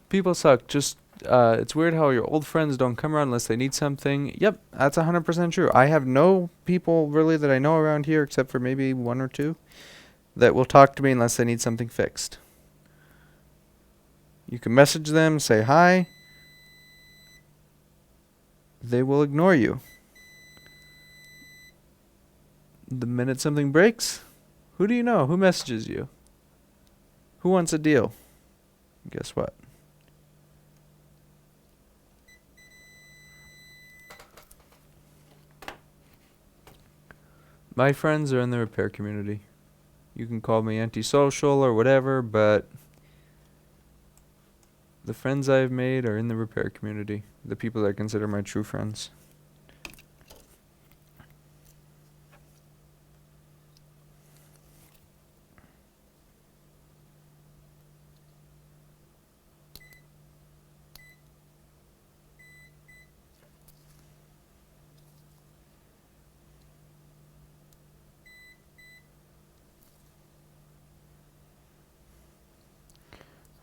People suck. Just it's weird how your old friends don't come around unless they need something. Yep, that's 100% true. I have no people really that I know around here except for maybe one or two that will talk to me unless they need something fixed. You can message them, say hi. They will ignore you. The minute something breaks, who do you know? Who messages you? Who wants a deal? Guess what? My friends are in the repair community. You can call me antisocial or whatever, but the friends I've made are in the repair community. The people that I consider my true friends.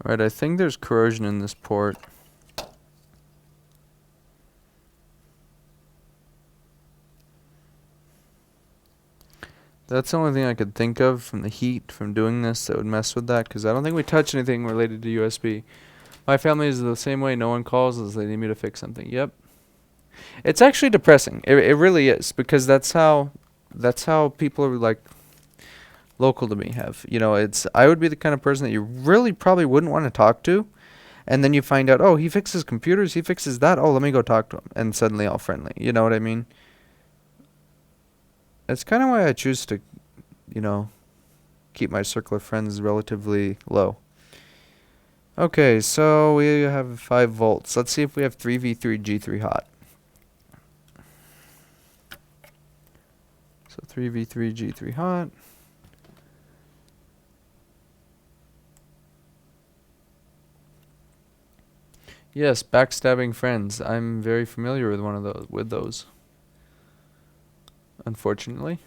Alright, I think there's corrosion in this port. That's the only thing I could think of from the heat from doing this that would mess with that, because I don't think we touch anything related to USB. My family is the same way. No one calls unless they need me to fix something. Yep. It's actually depressing. It really is, because that's how people are like local to me have. You know, I would be the kind of person that you really probably wouldn't want to talk to, and then you find out, oh, he fixes computers, he fixes that. Oh, let me go talk to him, and suddenly all friendly. You know what I mean? That's kind of why I choose to, you know, keep my circle of friends relatively low. Okay, so we have 5 volts. Let's see if we have 3v3 G3 hot. So 3v3 G3 hot. Yes, backstabbing friends. I'm very familiar with one of those. Unfortunately.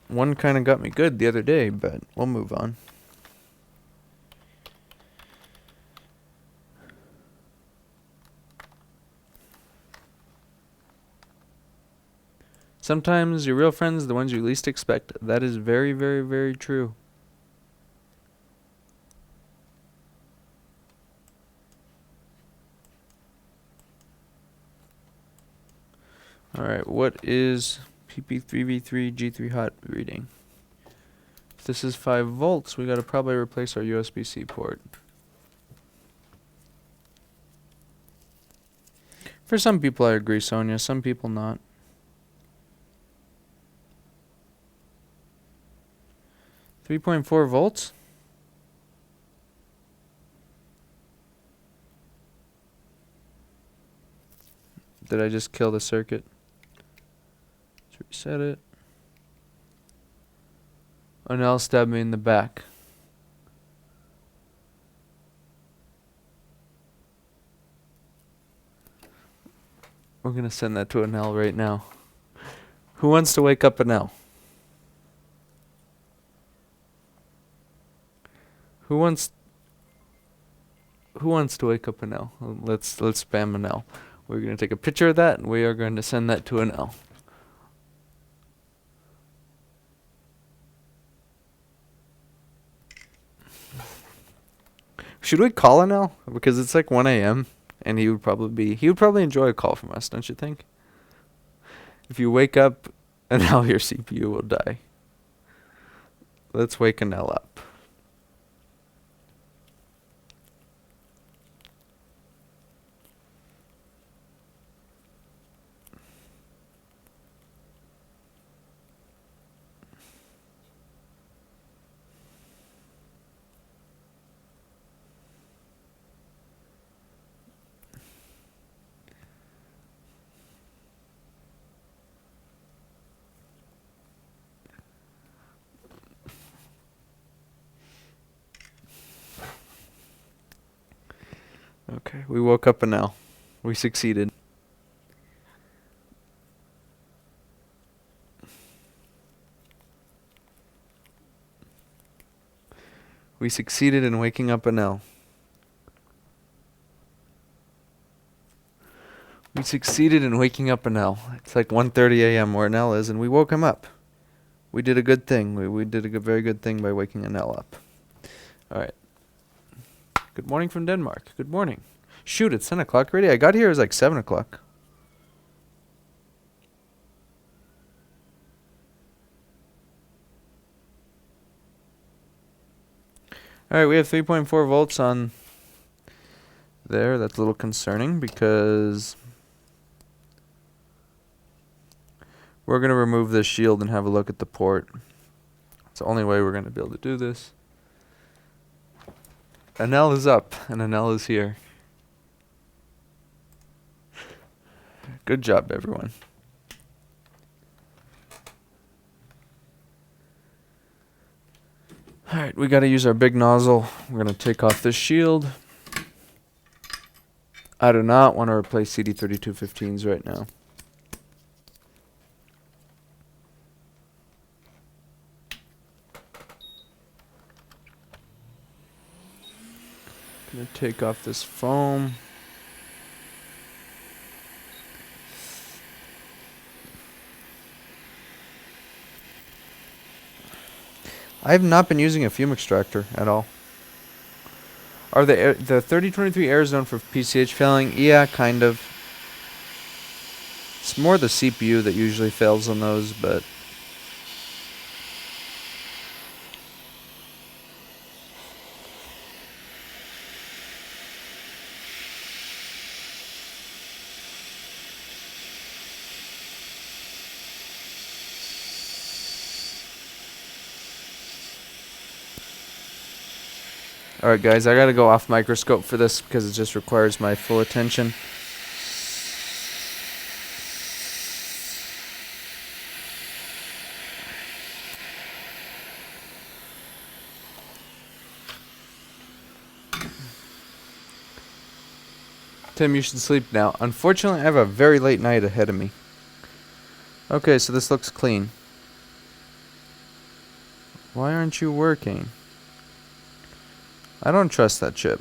One kind of got me good the other day, but we'll move on. Sometimes your real friends are the ones you least expect. That is very, very, very true. Alright, what is PP3V3 G3 hot reading? If this is 5 volts, we gotta probably replace our USB-C port. For some people I agree, Sonia, some people not. 3.4 volts? Did I just kill the circuit? Let's reset it. Oh, now stab me in the back. We're gonna send that to Anel right now. Who wants to wake up Anel? Who wants to wake up Anel? Let's spam Anel. We're gonna take a picture of that and we are going to send that to Anel. Should we call Anel? Because it's like 1 a.m. and he would probably enjoy a call from us, don't you think? If you wake up Anel, your CPU will die. Let's wake Anel up. Okay, we woke up Anel. We succeeded. We succeeded in waking up Anel. We succeeded in waking up Anel. It's like 1:30 a.m. where Anel is, and we woke him up. We did a good thing. We did a very good thing by waking Anel up. All right. Good morning from Denmark. Good morning. Shoot, it's 10 o'clock already. I got here, it was like 7 o'clock. All right, we have 3.4 volts on there. That's a little concerning because we're going to remove this shield and have a look at the port. It's the only way we're going to be able to do this. Anel is up, and Anel is here. Good job, everyone. Alright, we gotta use our big nozzle. We're gonna take off this shield. I do not want to replace CD3215s right now. Gonna take off this foam. I have not been using a fume extractor at all. Are the 3023 errors known for PCH failing? Yeah, kind of. It's more the CPU that usually fails on those, but alright guys, I gotta go off microscope for this because it just requires my full attention. Tim, you should sleep now. Unfortunately, I have a very late night ahead of me. Okay, so this looks clean. Why aren't you working? I don't trust that chip.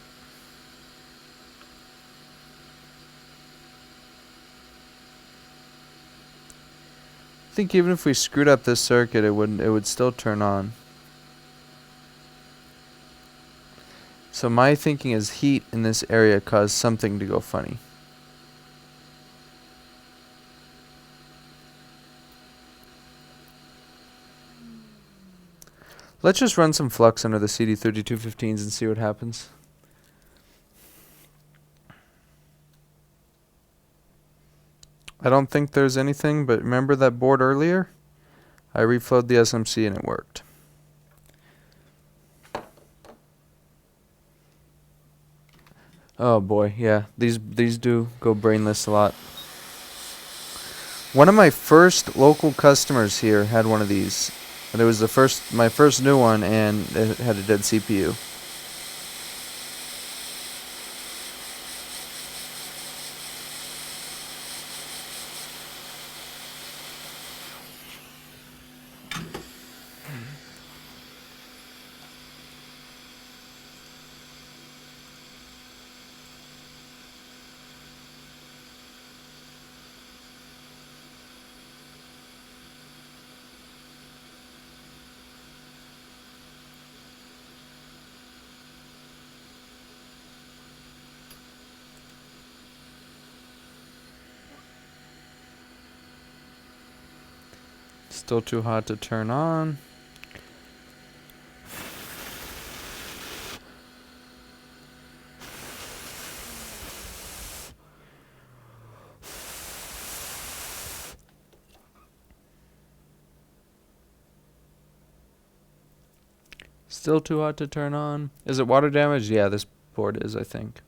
I think even if we screwed up this circuit, it would still turn on. So my thinking is heat in this area caused something to go funny. Let's just run some flux under the CD3215s and see what happens. I don't think there's anything, but remember that board earlier? I reflowed the SMC and it worked. Oh boy, yeah, these do go brainless a lot. One of my first local customers here had one of these. And it was my first new one, and it had a dead CPU. Still too hot to turn on. Still too hot to turn on. Is it water damage? Yeah, this board is, I think.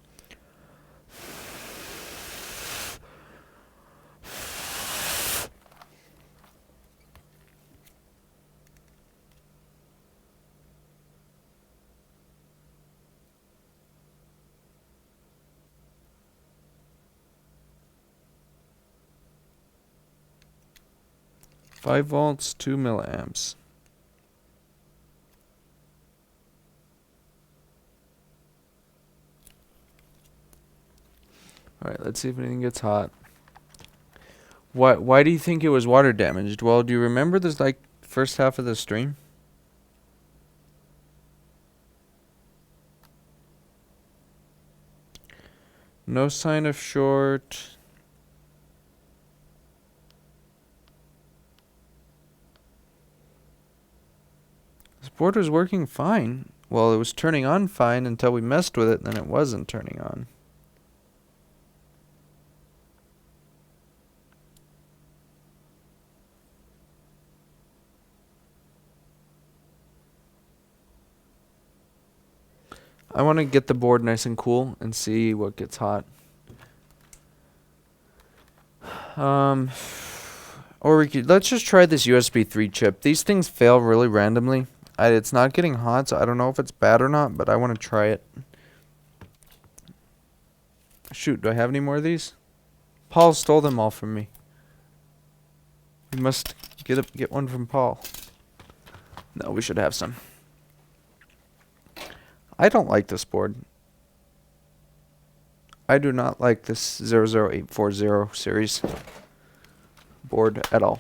Five volts, 2 milliamps. Alright, let's see if anything gets hot. Why do you think it was water damaged? Well, do you remember this, like, first half of the stream? No sign of short. This board was working fine. Well, it was turning on fine until we messed with it, and then it wasn't turning on. I want to get the board nice and cool and see what gets hot. Or let's just try this USB 3 chip. These things fail really randomly. It's not getting hot, so I don't know if it's bad or not, but I want to try it. Shoot, do I have any more of these? Paul stole them all from me. We must get one from Paul. No, we should have some. I don't like this board. I do not like this 00840 series board at all.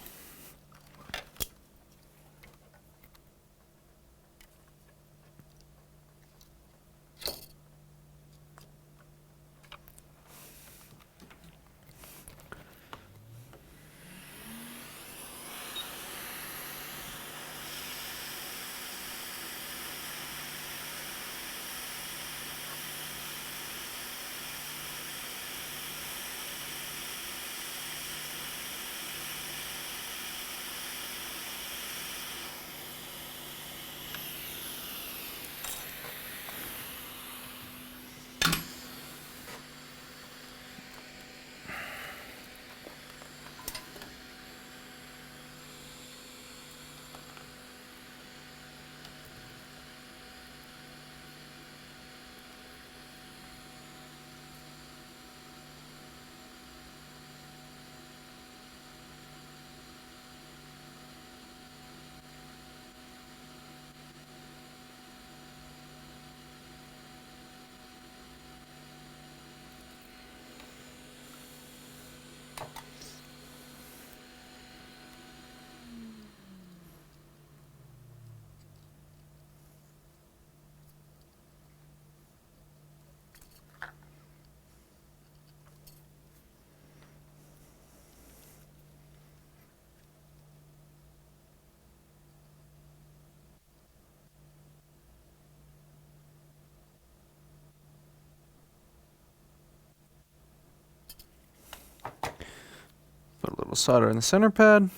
Put a little solder in the center pad.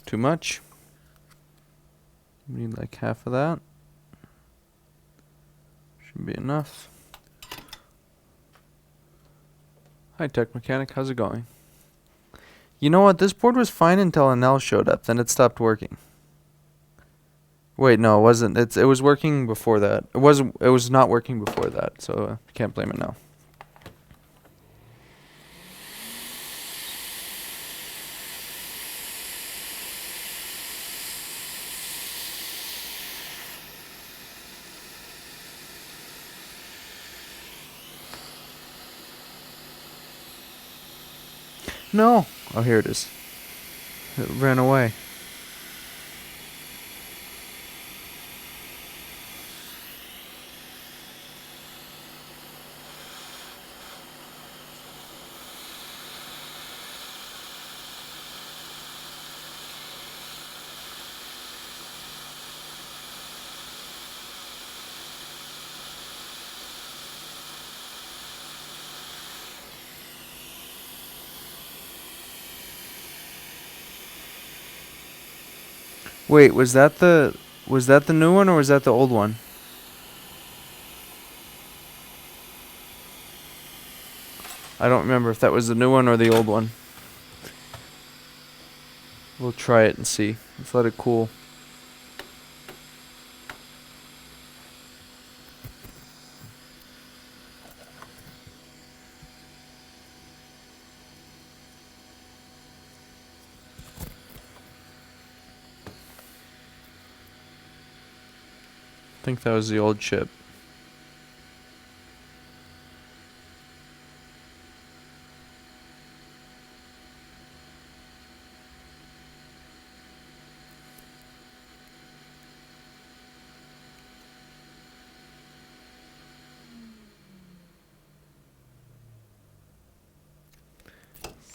Too much. We need like half of that. Should be enough. Hi, Tech Mechanic. How's it going? You know what? This board was fine until Anel showed up. Then it stopped working. Wait, no, it wasn't. It was working before that. It wasn't. It was not working before that. So can't blame it now. No. Oh, here it is. It ran away. Wait, was that the new one or was that the old one? I don't remember if that was the new one or the old one. We'll try it and see. Let's let it cool. I think that was the old chip.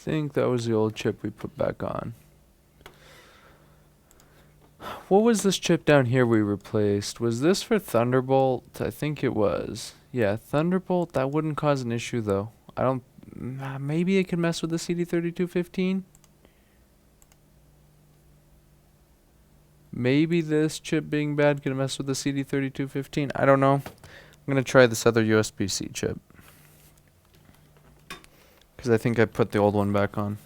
think that was the old chip we put back on. What was this chip down here we replaced? Was this for Thunderbolt? I think it was. Yeah, Thunderbolt, that wouldn't cause an issue though. I don't... maybe it could mess with the CD3215? Maybe this chip being bad could mess with the CD3215? I don't know. I'm going to try this other USB-C chip. Because I think I put the old one back on.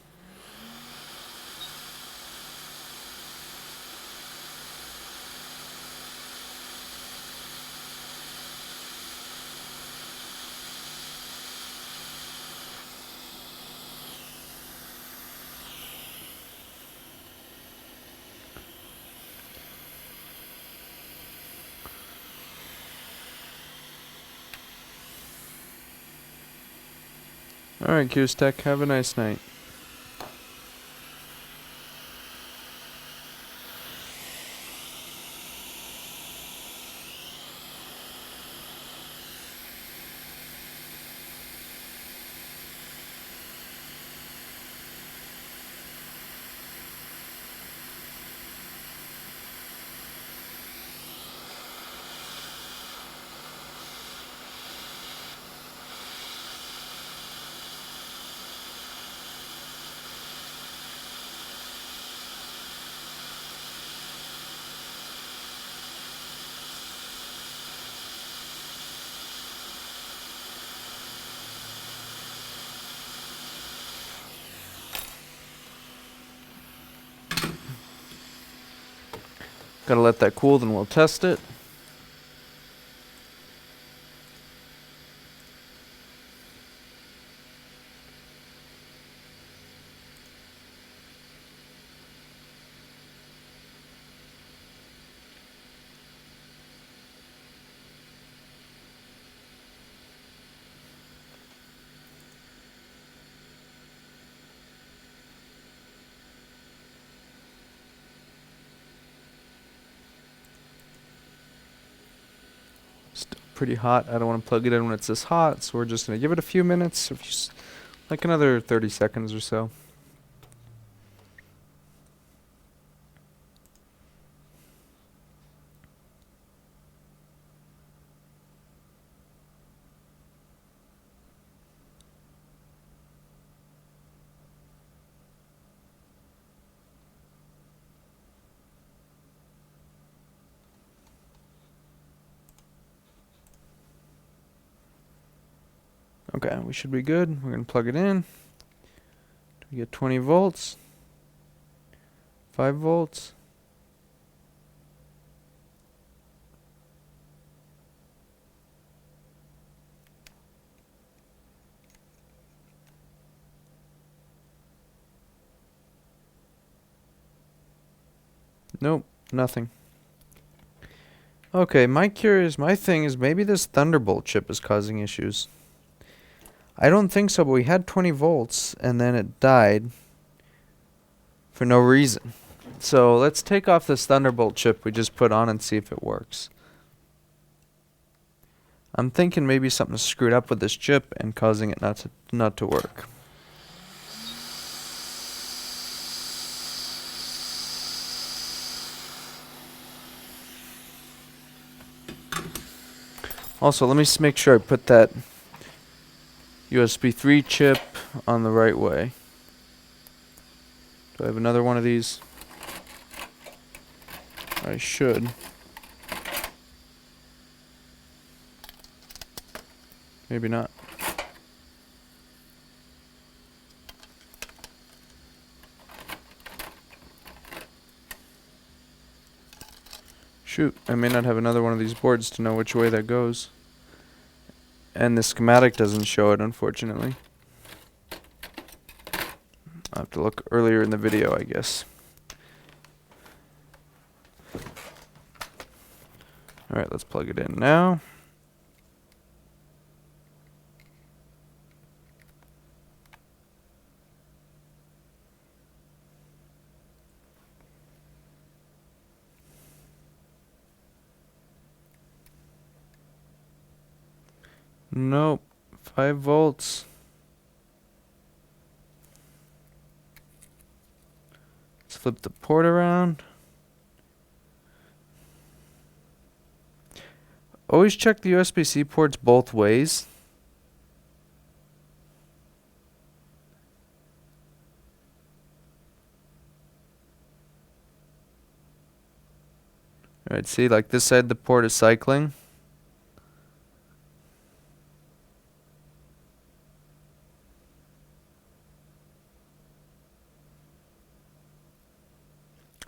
Alright, Q-Stack, have a nice night. Gotta let that cool, then we'll test it. Still pretty hot. I don't want to plug it in when it's this hot, so we're just going to give it a few minutes, like another 30 seconds or so. Okay, we should be good. We're going to plug it in. We get 20 volts, 5 volts. Nope, nothing. Okay, my thing is maybe this Thunderbolt chip is causing issues. I don't think so, but we had 20 volts and then it died for no reason. So let's take off this Thunderbolt chip we just put on and see if it works. I'm thinking maybe something's screwed up with this chip and causing it not to work. Also, let me make sure I put that USB 3 chip on the right way. Do I have another one of these? I should. Maybe not. Shoot, I may not have another one of these boards to know which way that goes. And the schematic doesn't show it, unfortunately. I'll have to look earlier in the video, I guess. Alright, let's plug it in now. Nope. 5 volts. Let's flip the port around. Always check the USB-C ports both ways. Alright, see, like this side the port is cycling.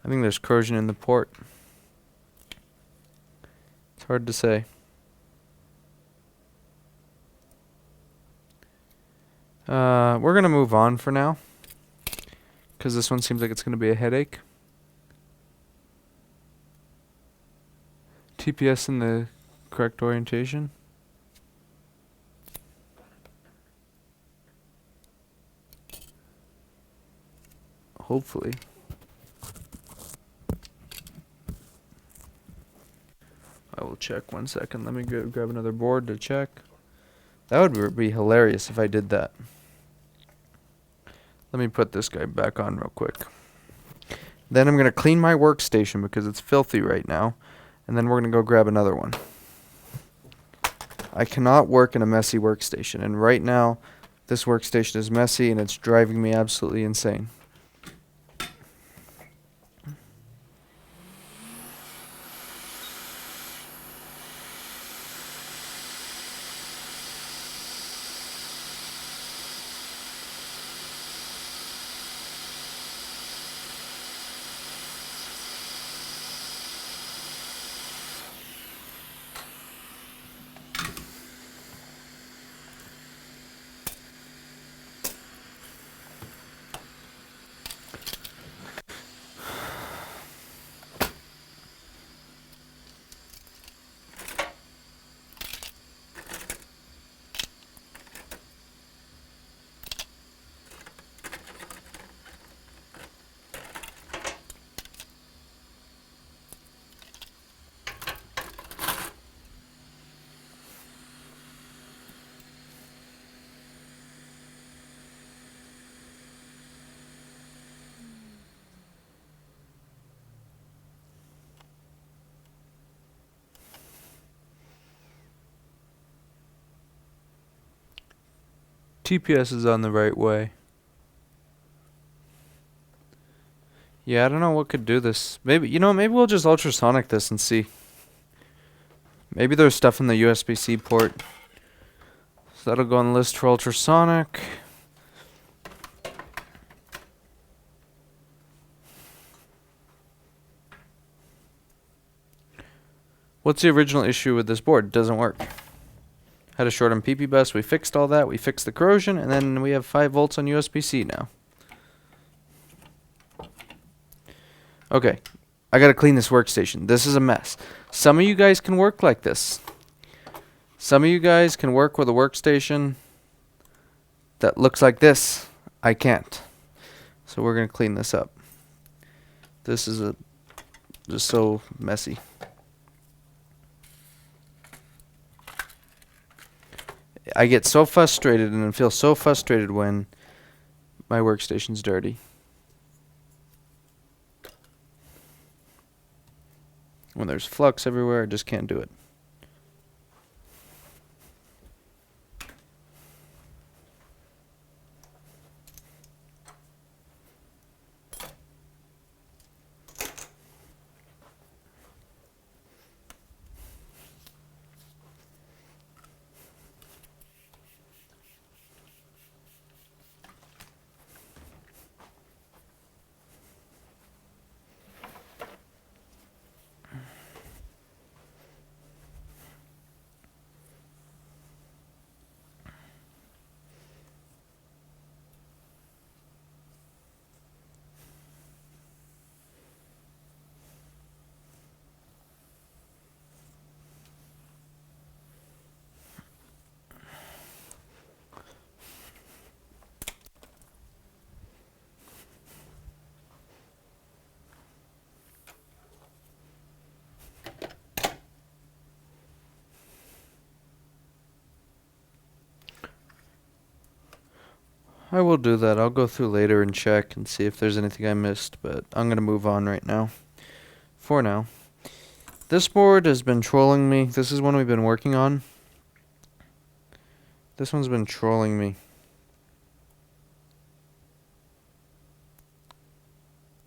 I think there's corrosion in the port. It's hard to say. We're going to move on for now, because this one seems like it's going to be a headache. TPS in the correct orientation. Hopefully. I will check 1 second. Let me grab another board to check. That would be hilarious if I did that. Let me put this guy back on real quick. Then I'm going to clean my workstation because it's filthy right now. And then we're going to go grab another one. I cannot work in a messy workstation. And right now, this workstation is messy and it's driving me absolutely insane. TPS is on the right way. Yeah, I don't know what could do this. Maybe, maybe we'll just ultrasonic this and see. Maybe there's stuff in the USB-C port. So that'll go on the list for ultrasonic. What's the original issue with this board? It doesn't work. Had a short on PP bus. We fixed all that. We fixed the corrosion, and then we have 5 volts on USB-C now. Okay, I gotta clean this workstation. This is a mess. Some of you guys can work like this. Some of you guys can work with a workstation that looks like this. I can't. So we're gonna clean this up. This is just so messy. I get so frustrated and feel so frustrated when my workstation's dirty. When there's flux everywhere, I just can't do it. I will do that. I'll go through later and check and see if there's anything I missed, but I'm going to move on right now. For now. This board has been trolling me. This is one we've been working on. This one's been trolling me.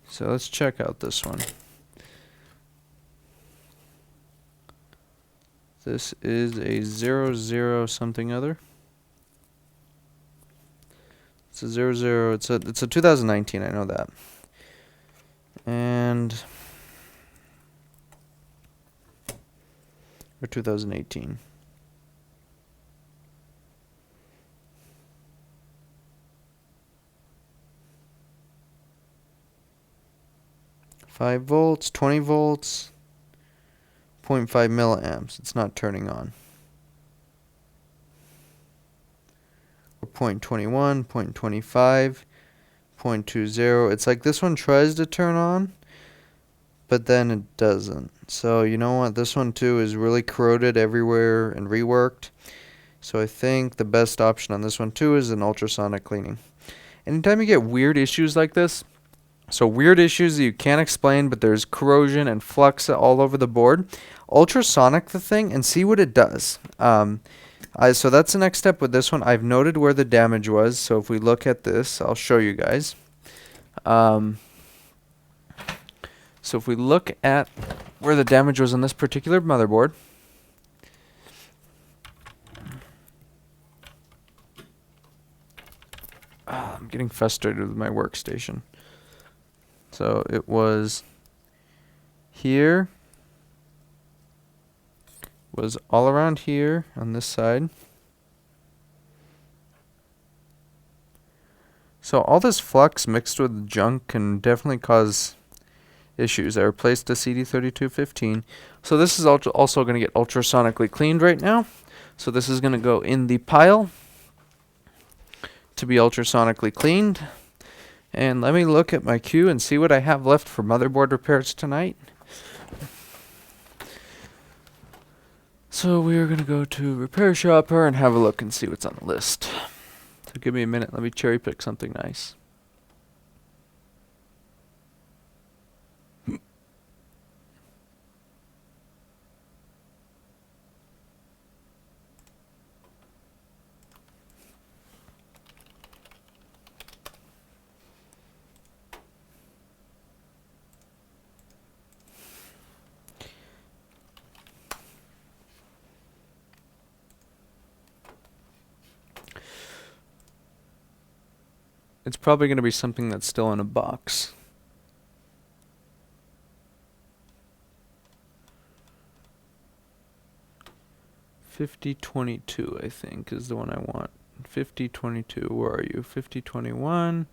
So let's check out this one. This is a 00 something other. It's a 00. It's a 2019. I know that. And or 2018. Five volts, 20 volts, 0.5 milliamps. It's not turning on. Or 0.21, 0.25, 0.20. It's like this one tries to turn on, but then it doesn't. So you know what? This one too is really corroded everywhere and reworked. So I think the best option on this one too is an ultrasonic cleaning. Anytime you get weird issues like this, so weird issues that you can't explain, but there's corrosion and flux all over the board, ultrasonic the thing and see what it does. So that's the next step with this one. I've noted where the damage was. So if we look at this, I'll show you guys. So if we look at where the damage was on this particular motherboard, I'm getting frustrated with my workstation. So it was here, was all around here on this side. So all this flux mixed with junk can definitely cause issues. I replaced a CD3215. So this is also going to get ultrasonically cleaned right now. So this is going to go in the pile to be ultrasonically cleaned. And let me look at my queue and see what I have left for motherboard repairs tonight. So we are going to go to Repair Shopper and have a look and see what's on the list. So give me a minute. Let me cherry pick something nice. It's probably going to be something that's still in a box. $5022, I think, is the one I want. 5022, where are you? 5021.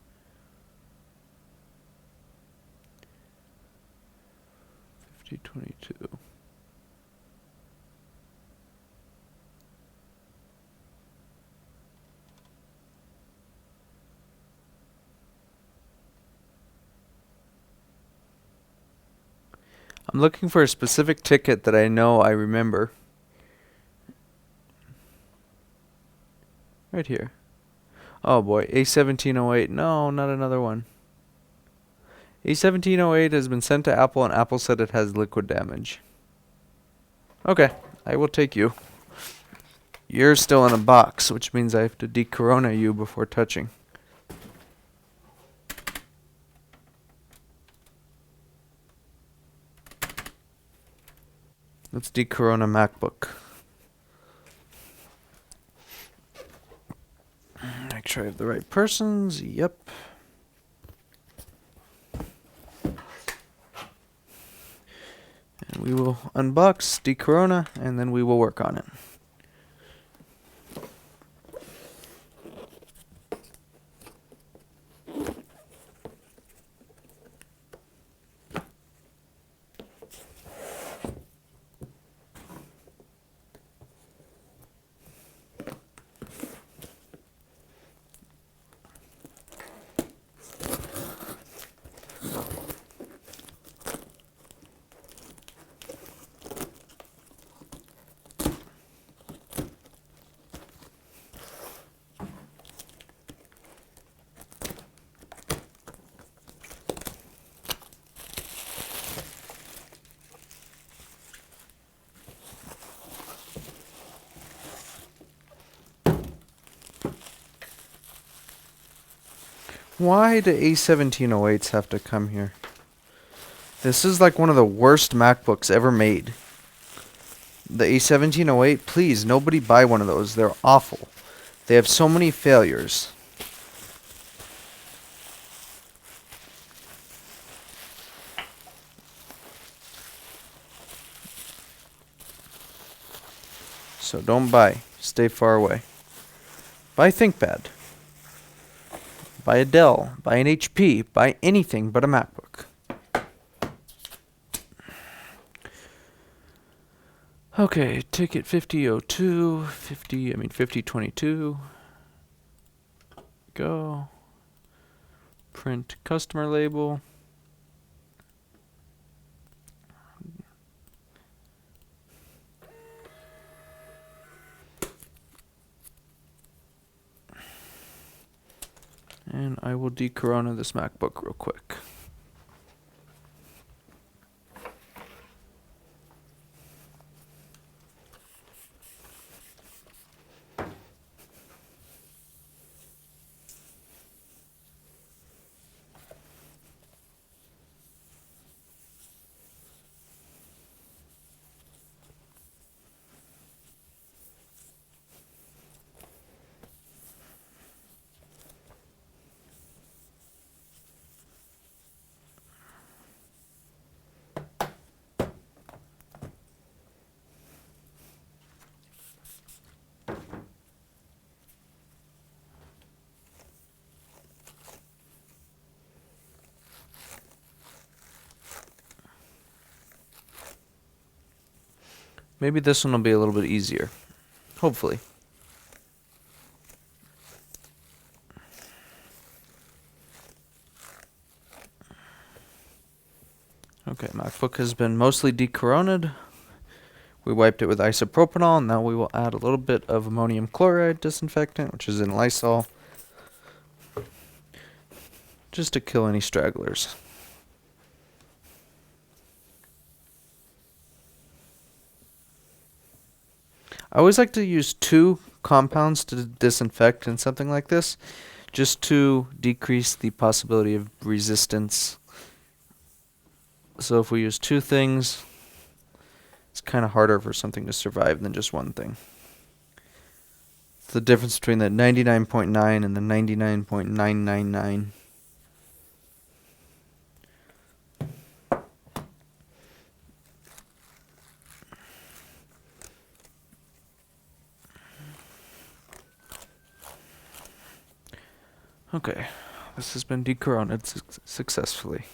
5022. I'm looking for a specific ticket that I know I remember. Right here. Oh boy, A1708. No, not another one. A1708 has been sent to Apple and Apple said it has liquid damage. Okay, I will take you. You're still in a box, which means I have to de-corona you before touching. Let's de-corona MacBook. Make sure I have the right persons. Yep. And we will unbox, de-corona, and then we will work on it. Why do A1708s have to come here? This is like one of the worst MacBooks ever made. The A1708, please, nobody buy one of those. They're awful. They have so many failures. So don't buy. Stay far away. Buy ThinkPad. Buy a Dell. Buy an HP. Buy anything but a MacBook. Okay, ticket 5002, 5022. Go. Print customer label. And I will de-corona this MacBook real quick. Maybe this one will be a little bit easier. Hopefully. Okay, MacBook has been mostly decoroned. We wiped it with isopropanol, and now we will add a little bit of ammonium chloride disinfectant, which is in Lysol, just to kill any stragglers. I always like to use 2 compounds to disinfect in something like this, just to decrease the possibility of resistance. So if we use 2 things, it's kind of harder for something to survive than just one thing. It's the difference between the 99.9 and the 99.999. Okay, this has been decoroned successfully.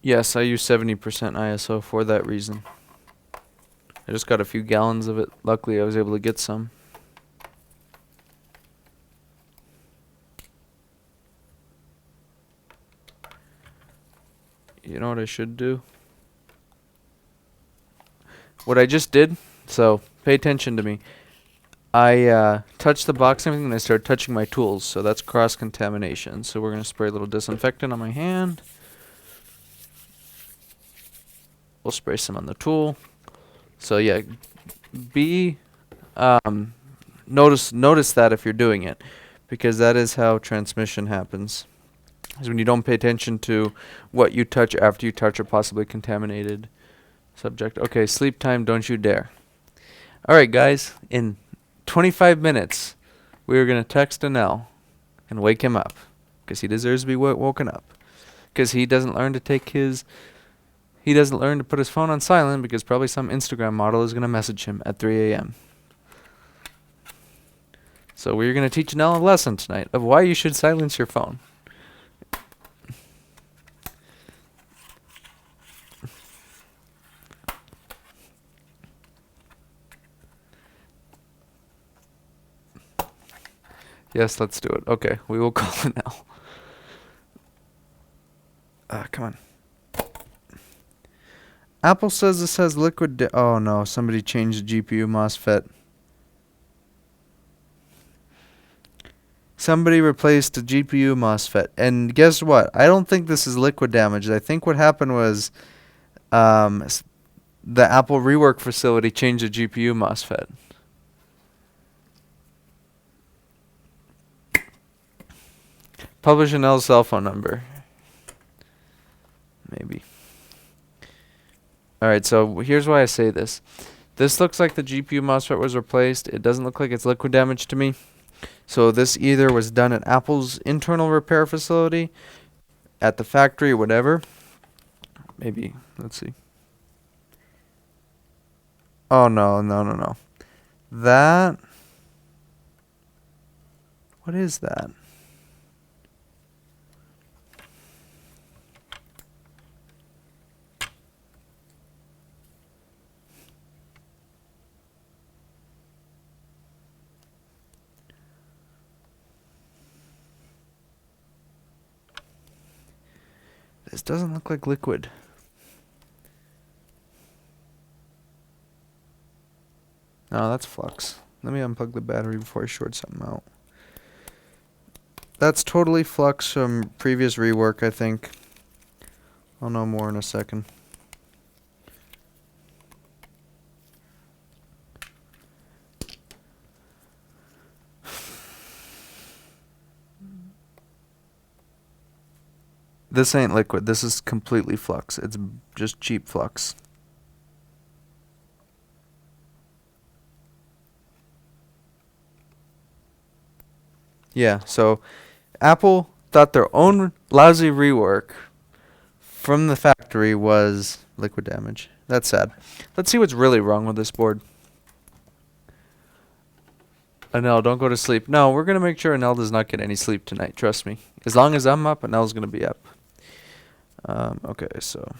Yes, I use 70% ISO for that reason. I just got a few gallons of it. Luckily, I was able to get some. You know what I should do? What I just did, so pay attention to me. I touched the box and everything, and I started touching my tools, so that's cross-contamination. So we're going to spray a little disinfectant on my hand. We'll spray some on the tool. So yeah, notice that if you're doing it, because that is how transmission happens. Is when you don't pay attention to what you touch after you touch a possibly contaminated Subject. Okay, sleep time, don't you dare. All right, guys. In 25 minutes, we are going to text Anel and wake him up because he deserves to be woken up. Because he doesn't learn to put his phone on silent because probably some Instagram model is going to message him at 3 a.m. So we're going to teach Anel a lesson tonight of why you should silence your phone. Yes, let's do it. Okay, we will call Anel. Come on. Apple says this has liquid. Oh no, somebody changed the GPU MOSFET. Somebody replaced the GPU MOSFET. And guess what? I don't think this is liquid damage. I think what happened was the Apple Rework facility changed the GPU MOSFET. Publish Anel's cell phone number. Maybe. Alright, so here's why I say this. This looks like the GPU MOSFET was replaced. It doesn't look like it's liquid damage to me. So this either was done at Apple's internal repair facility, at the factory, whatever. Maybe. Let's see. Oh, no. That... What is that? This doesn't look like liquid. No, that's flux. Let me unplug the battery before I short something out. That's totally flux from previous rework, I think. I'll know more in a second. This ain't liquid. This is completely flux. It's just cheap flux. Yeah, so Apple thought their own lousy rework from the factory was liquid damage. That's sad. Let's see what's really wrong with this board. Anel, don't go to sleep. No, we're going to make sure Anel does not get any sleep tonight. Trust me. As long as I'm up, Anel's going to be up. Okay, so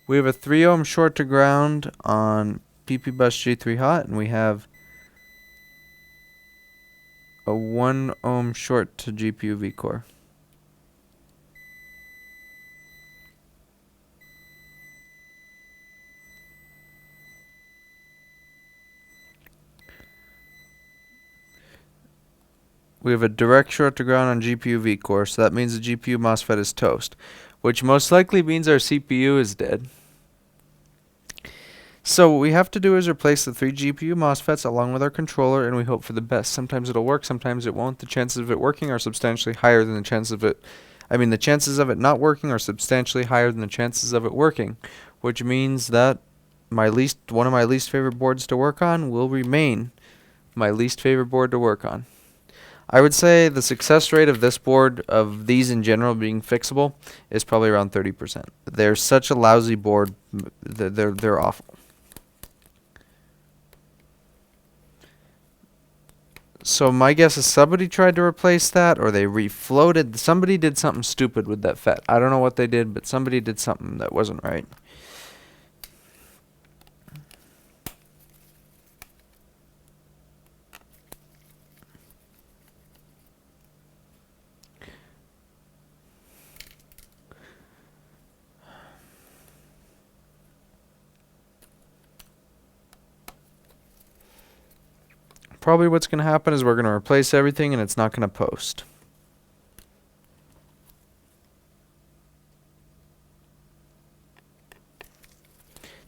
we have a 3 ohm short to ground on PP bus G3 hot, and we have a 1 ohm short to GPU vCore. We have a direct short to ground on GPU vCore, so that means the GPU MOSFET is toast, which most likely means our CPU is dead. So what we have to do is replace the 3 GPU MOSFETs along with our controller, and we hope for the best. Sometimes it'll work, sometimes it won't. The chances of it working are substantially higher than the chances of it... the chances of it not working are substantially higher than the chances of it working, which means that one of my least favorite boards to work on will remain my least favorite board to work on. I would say the success rate of this board, of these in general being fixable, is probably around 30%. They're such a lousy board. They're awful. So my guess is somebody tried to replace that, or they refloated. Somebody did something stupid with that FET. I don't know what they did, but somebody did something that wasn't right. Probably what's going to happen is we're going to replace everything and it's not going to post.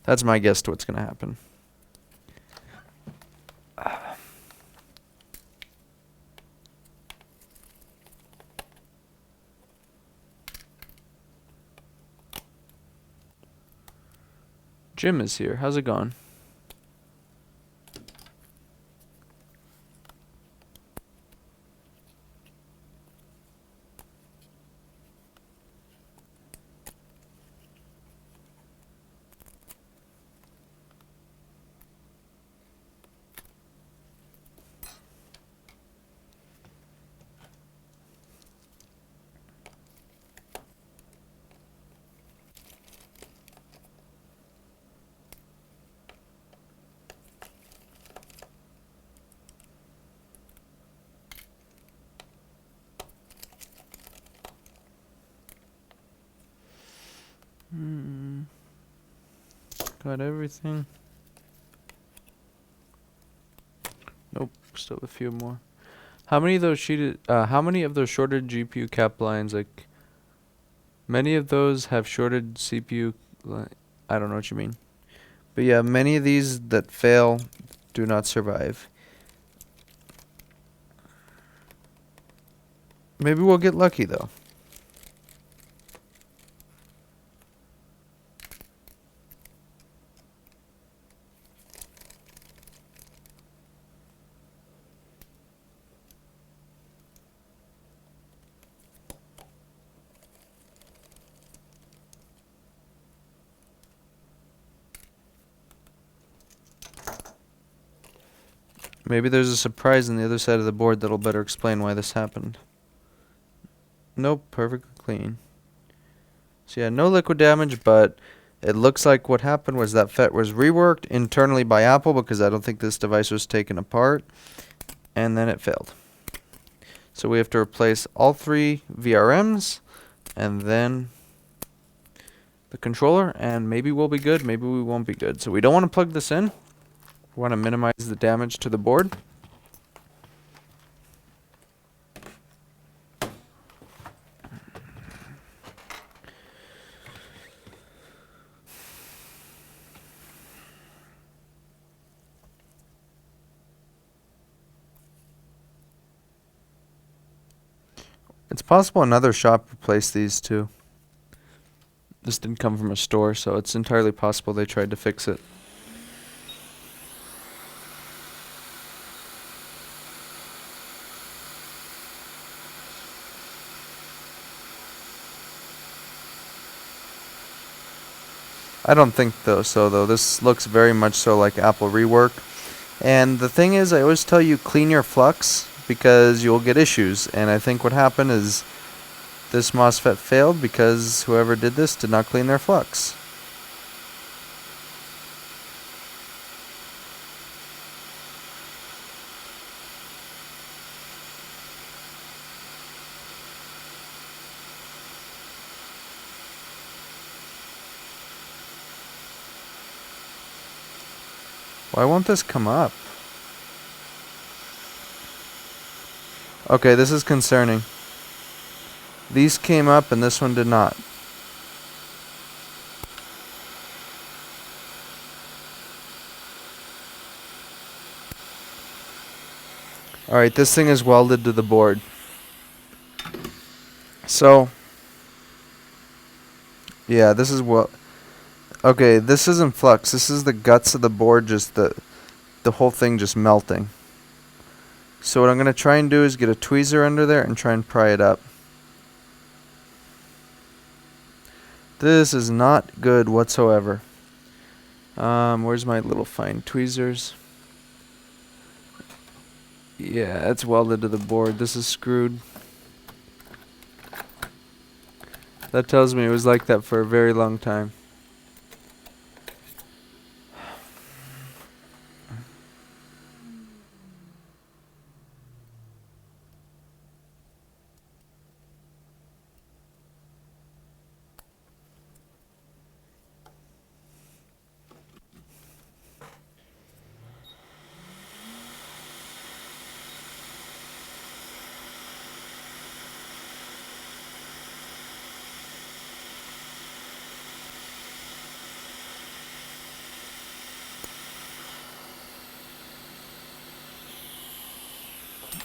That's my guess to what's going to happen. Jim is here. How's it going? Got everything. Nope, still a few more. How many of those shorted GPU cap lines, like, many of those have shorted CPU, I don't know what you mean. But yeah, many of these that fail do not survive. Maybe we'll get lucky though. Maybe there's a surprise on the other side of the board that'll better explain why this happened. Nope, perfectly clean. So yeah, no liquid damage, but it looks like what happened was that FET was reworked internally by Apple, because I don't think this device was taken apart, and then it failed. So we have to replace all 3 VRMs, and then the controller, and maybe we'll be good, maybe we won't be good. So we don't want to plug this in. We want to minimize the damage to the board. It's possible another shop replaced these too. This didn't come from a store, so it's entirely possible they tried to fix it. I don't think though. This looks very much so like Apple Rework. And the thing is, I always tell you, clean your flux, because you'll get issues. And I think what happened is this MOSFET failed because whoever did this did not clean their flux. Why won't this come up? Okay, this is concerning. These came up and this one did not. Alright, this thing is welded to the board. So, yeah, this is what... Okay, this isn't flux. This is the guts of the board, just the whole thing just melting. So what I'm going to try and do is get a tweezer under there and try and pry it up. This is not good whatsoever. Where's my little fine tweezers? Yeah, it's welded to the board. This is screwed. That tells me it was like that for a very long time.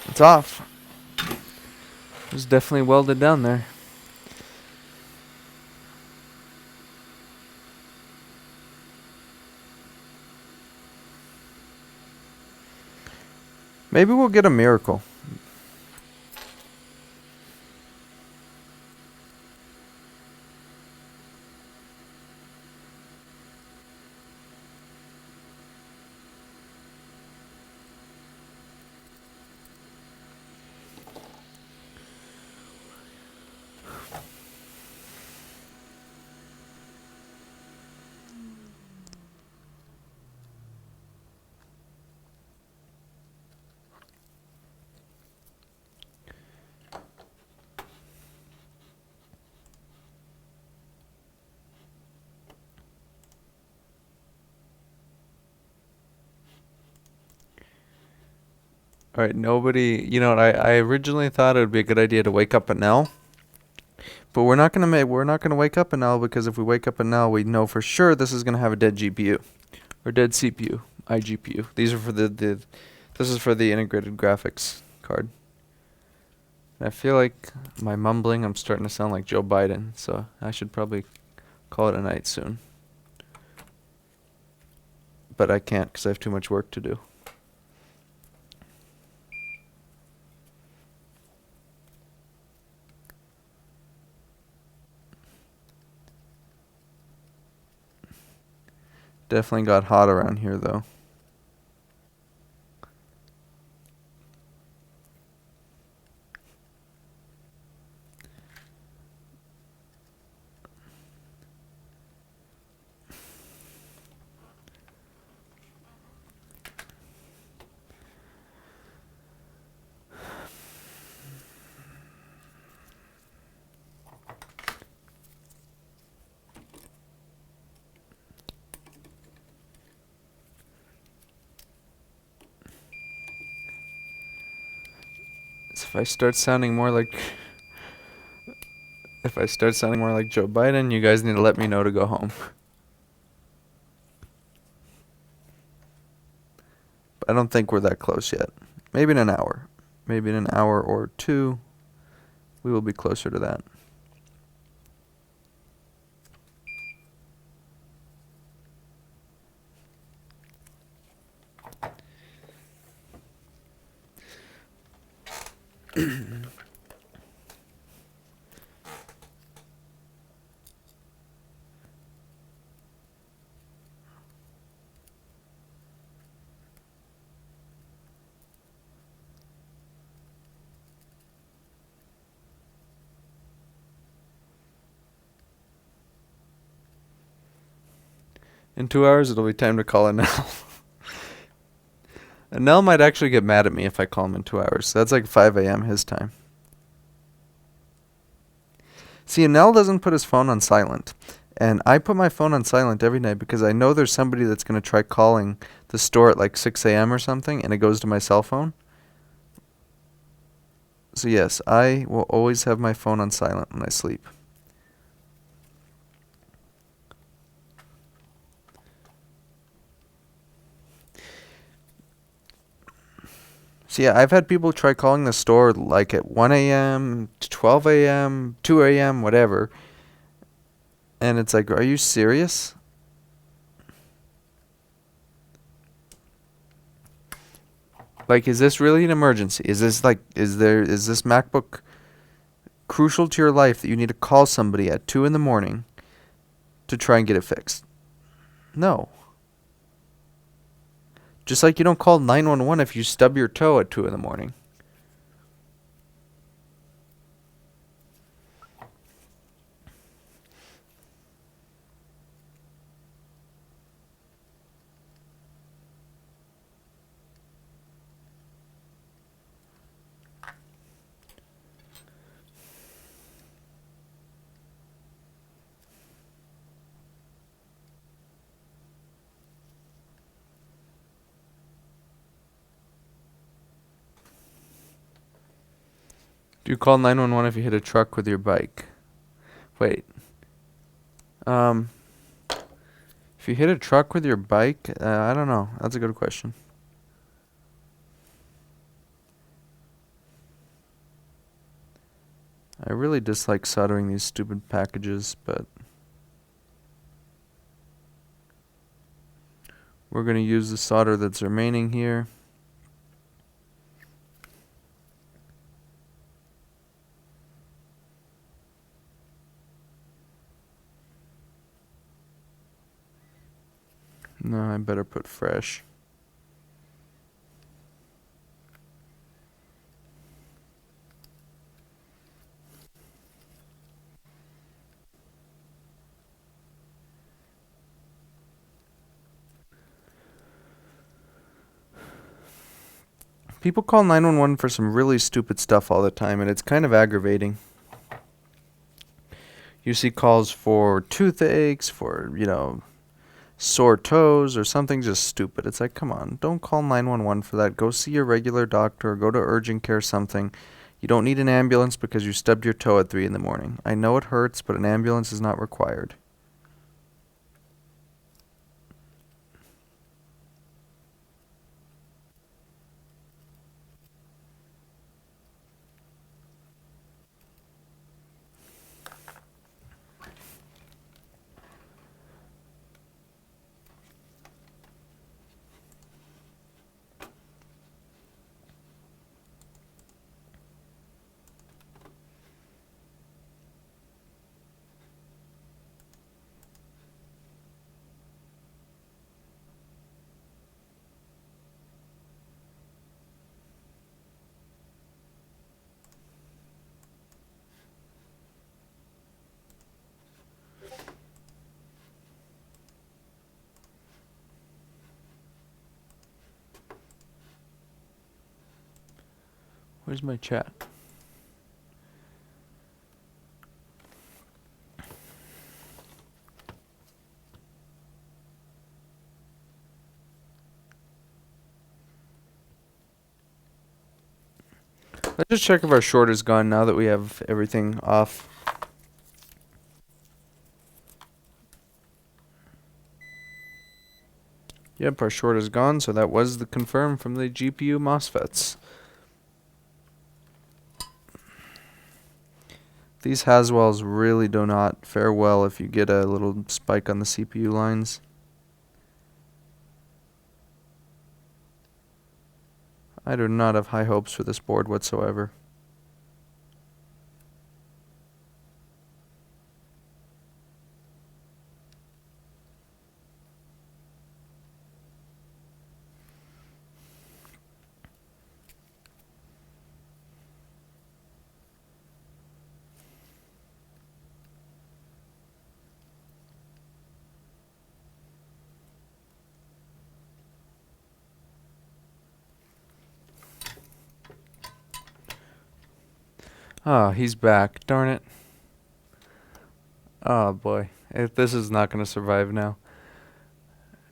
It's off. It was definitely welded down there. Maybe we'll get a miracle. All right, nobody. You know what? I originally thought it would be a good idea to wake up at Nell, but we're not gonna wake up at Nell because if we wake up at Nell, we know for sure this is gonna have a dead GPU or dead CPU, iGPU. These are for the this is for the integrated graphics card. And I feel like my mumbling, I'm starting to sound like Joe Biden, so I should probably call it a night soon. But I can't because I have too much work to do. Definitely got hot around here though. So if I start sounding more like Joe Biden, you guys need to let me know to go home. But I don't think we're that close yet. Maybe in an hour. Maybe in an hour or two, we will be closer to that. In 2 hours, it'll be time to call Anel. Anel might actually get mad at me if I call him in 2 hours. That's like 5 a.m. his time. See, Anel doesn't put his phone on silent. And I put my phone on silent every night because I know there's somebody that's going to try calling the store at like 6 a.m. or something, and it goes to my cell phone. So yes, I will always have my phone on silent when I sleep. So yeah, I've had people try calling the store like at 1 a.m., 12 a.m., 2 a.m., whatever. And it's like, are you serious? Like, is this really an emergency? Is this MacBook crucial to your life that you need to call somebody at 2 in the morning to try and get it fixed? No. Just like you don't call 911 if you stub your toe at 2 in the morning. Do you call 911 if you hit a truck with your bike? Wait. If you hit a truck with your bike, I don't know. That's a good question. I really dislike soldering these stupid packages, but we're going to use the solder that's remaining here. No, I better put fresh. People call 911 for some really stupid stuff all the time, and it's kind of aggravating. You see calls for toothaches, for, sore toes, or something just stupid. It's like, come on, don't call 911 for that. Go see your regular doctor, go to urgent care, something. You don't need an ambulance because you stubbed your toe at 3 in the morning. I know it hurts, but an ambulance is not required. Where's my chat? Let's just check if our short is gone now that we have everything off. Yep, our short is gone, so that was the confirm from the GPU MOSFETs. These Haswells really do not fare well if you get a little spike on the CPU lines. I do not have high hopes for this board whatsoever. Ah, he's back. Darn it. Oh boy. This is not going to survive now.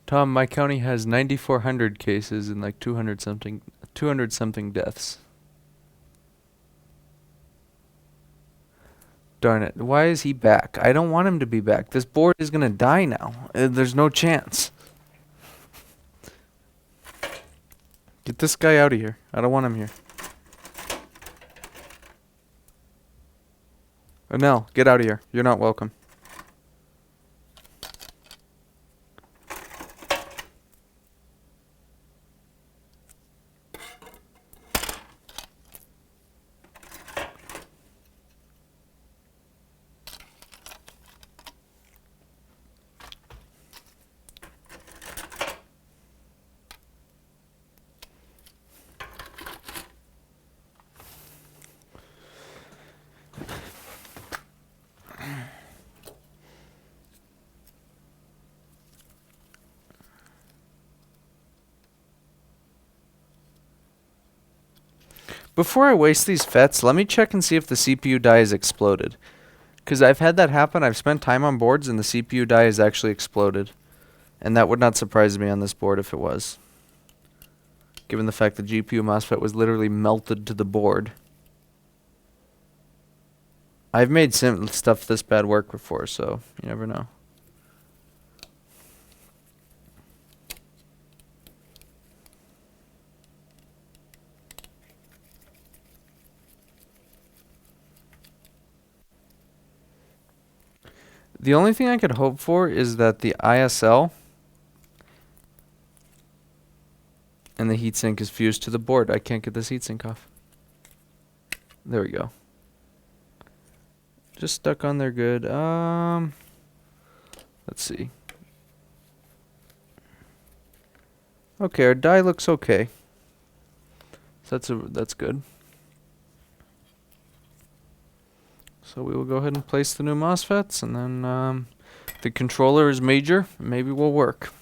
Tom, my county has 9,400 cases and like 200 something deaths. Darn it. Why is he back? I don't want him to be back. This board is going to die now. There's no chance. Get this guy out of here. I don't want him here. Anel, get out of here. You're not welcome. Before I waste these FETs, let me check and see if the CPU die has exploded. Because I've had that happen. I've spent time on boards and the CPU die has actually exploded. And that would not surprise me on this board if it was. Given the fact the GPU MOSFET was literally melted to the board. I've made stuff this bad work before, so you never know. The only thing I could hope for is that the ISL and the heatsink is fused to the board. I can't get this heatsink off. There we go. Just stuck on there good. Let's see. Okay, our die looks okay. So that's good. So we will go ahead and place the new MOSFETs, and then the controller is major. Maybe will work.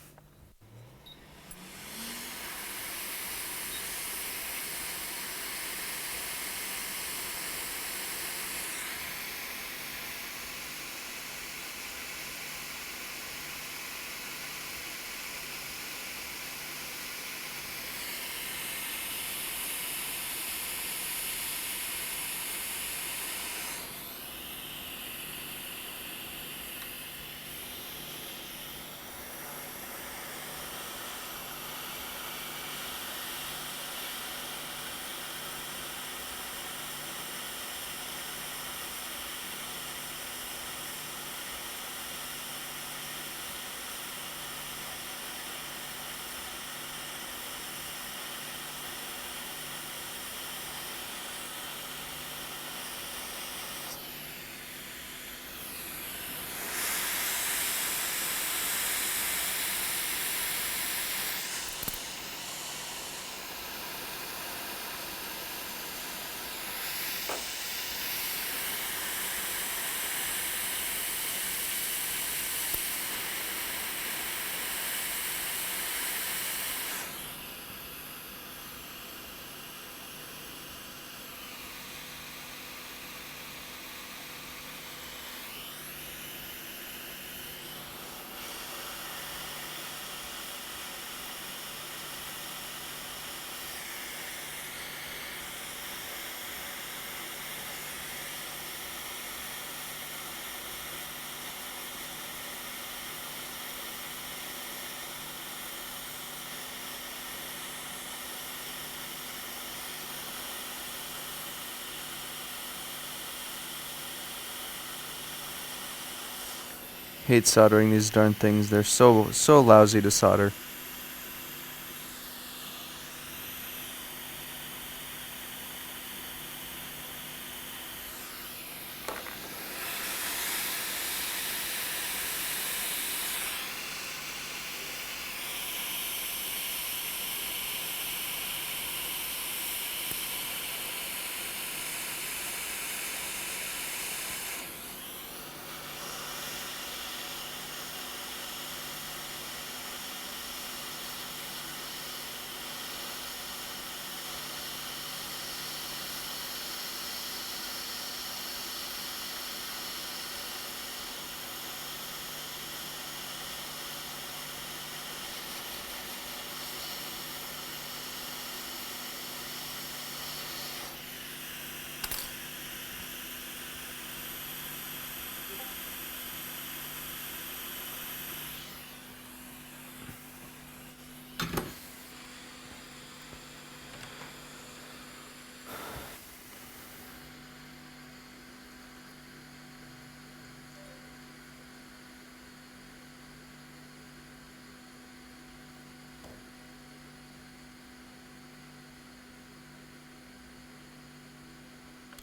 Hate soldering these darn things. They're so lousy to solder.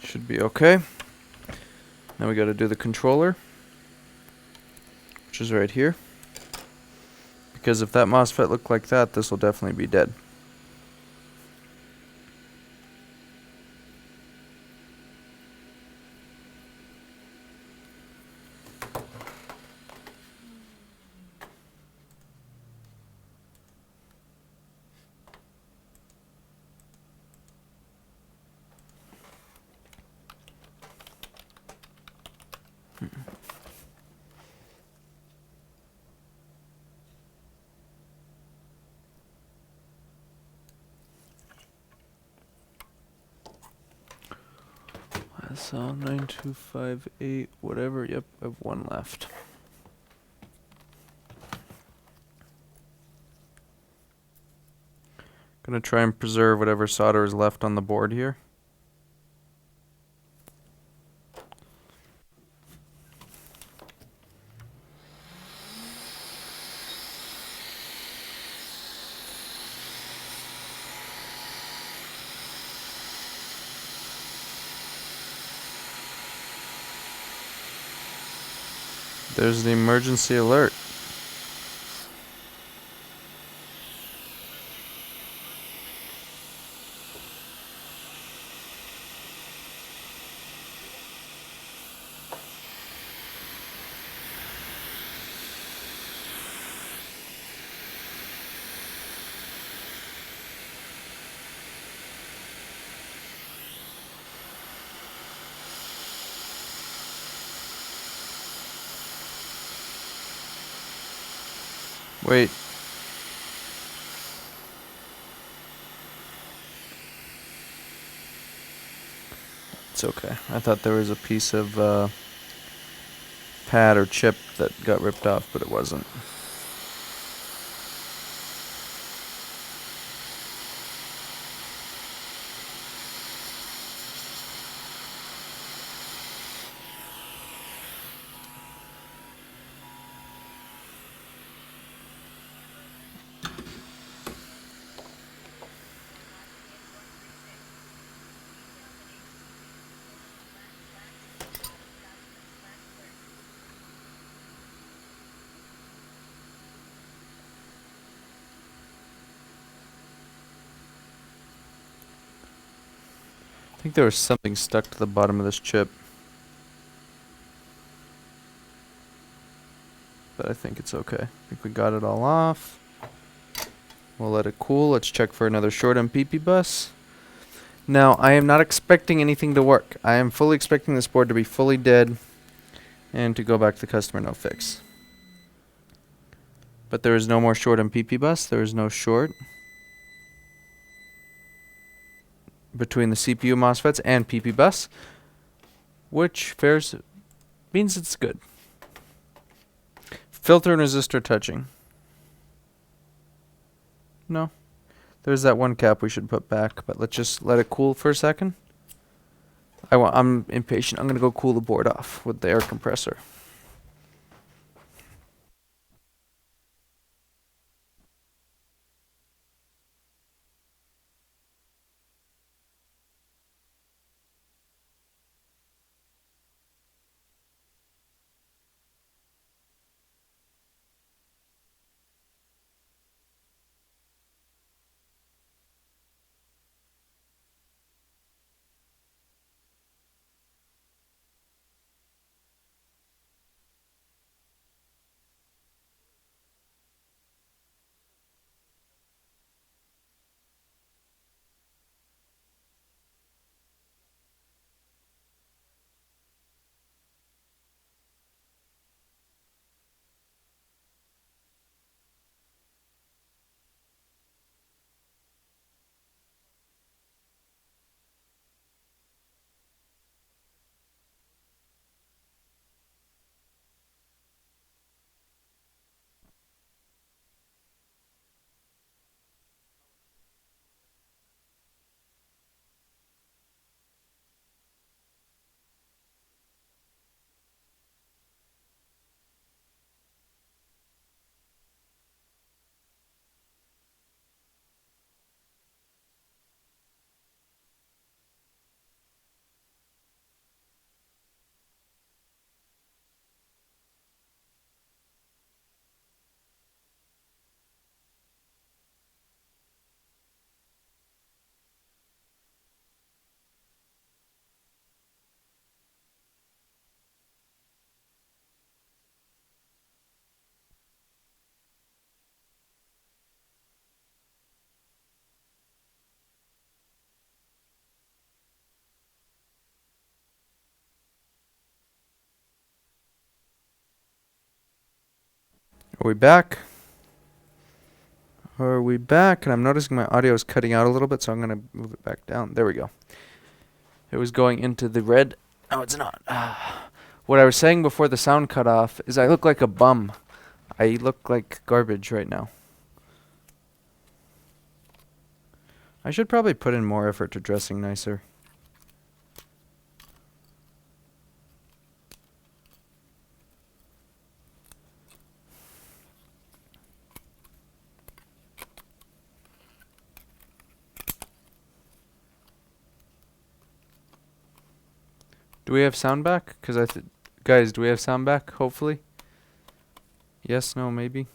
Should be okay. Now we got to do the controller, which is right here. Because if that MOSFET looked like that, this will definitely be dead. So 9258, whatever. Yep, I have one left. Gonna try and preserve whatever solder is left on the board here. There's the emergency alert. Wait. It's okay. I thought there was a piece of pad or chip that got ripped off, but it wasn't. I think there was something stuck to the bottom of this chip. But I think it's okay. I think we got it all off. We'll let it cool. Let's check for another short MPP bus. Now, I am not expecting anything to work. I am fully expecting this board to be fully dead and to go back to the customer no fix. But there is no more short MPP bus. There is no short between the CPU MOSFETs and PP bus, which means it's good. Filter and resistor touching. No. There's that one cap we should put back, but let's just let it cool for a second. I'm impatient. I'm going to go cool the board off with the air compressor. Are we back? Are we back? And I'm noticing my audio is cutting out a little bit, so I'm going to move it back down. There we go. It was going into the red. No, it's not. What I was saying before the sound cut off is I look like a bum. I look like garbage right now. I should probably put in more effort to dressing nicer. Do we have sound back? Guys, do we have sound back? Hopefully. Yes, no, maybe.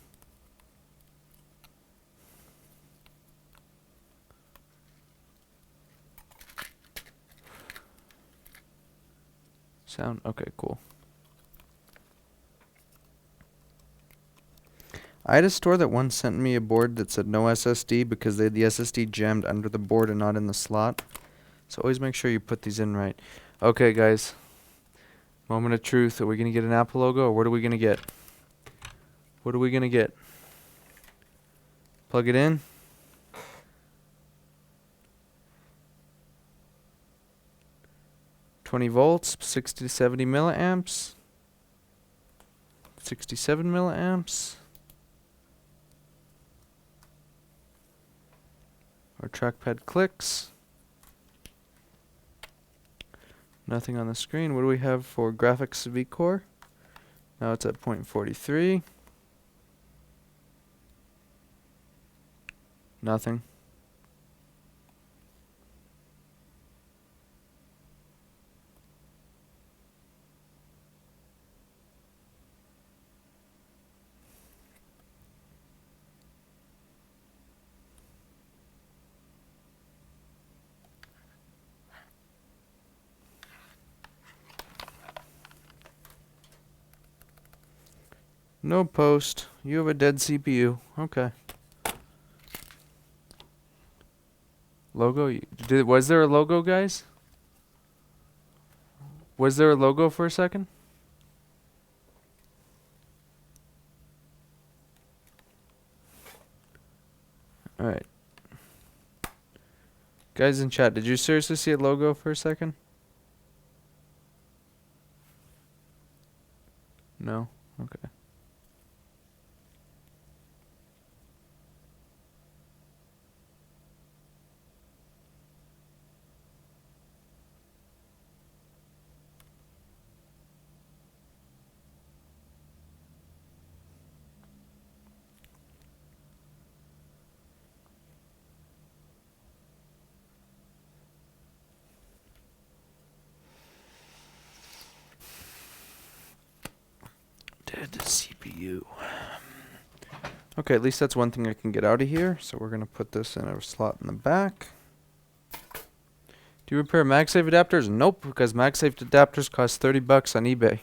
Sound? Okay, cool. I had a store that once sent me a board that said no SSD because they had the SSD jammed under the board and not in the slot. So always make sure you put these in right. Okay, guys. Moment of truth. Are we going to get an Apple logo or what are we going to get? What are we going to get? Plug it in. $20, 60 to 70 milliamps. 67 milliamps. Our trackpad clicks. Nothing on the screen. What do we have for graphics vCore? Now it's at 0.43. Nothing. No post. You have a dead CPU. Okay. Logo? Was there a logo, guys? Was there a logo for a second? Alright. Guys in chat, did you seriously see a logo for a second? No? Okay. Dead CPU. Okay, at least that's one thing I can get out of here. So we're going to put this in a slot in the back. Do you repair MagSafe adapters? Nope, because MagSafe adapters cost $30 on eBay.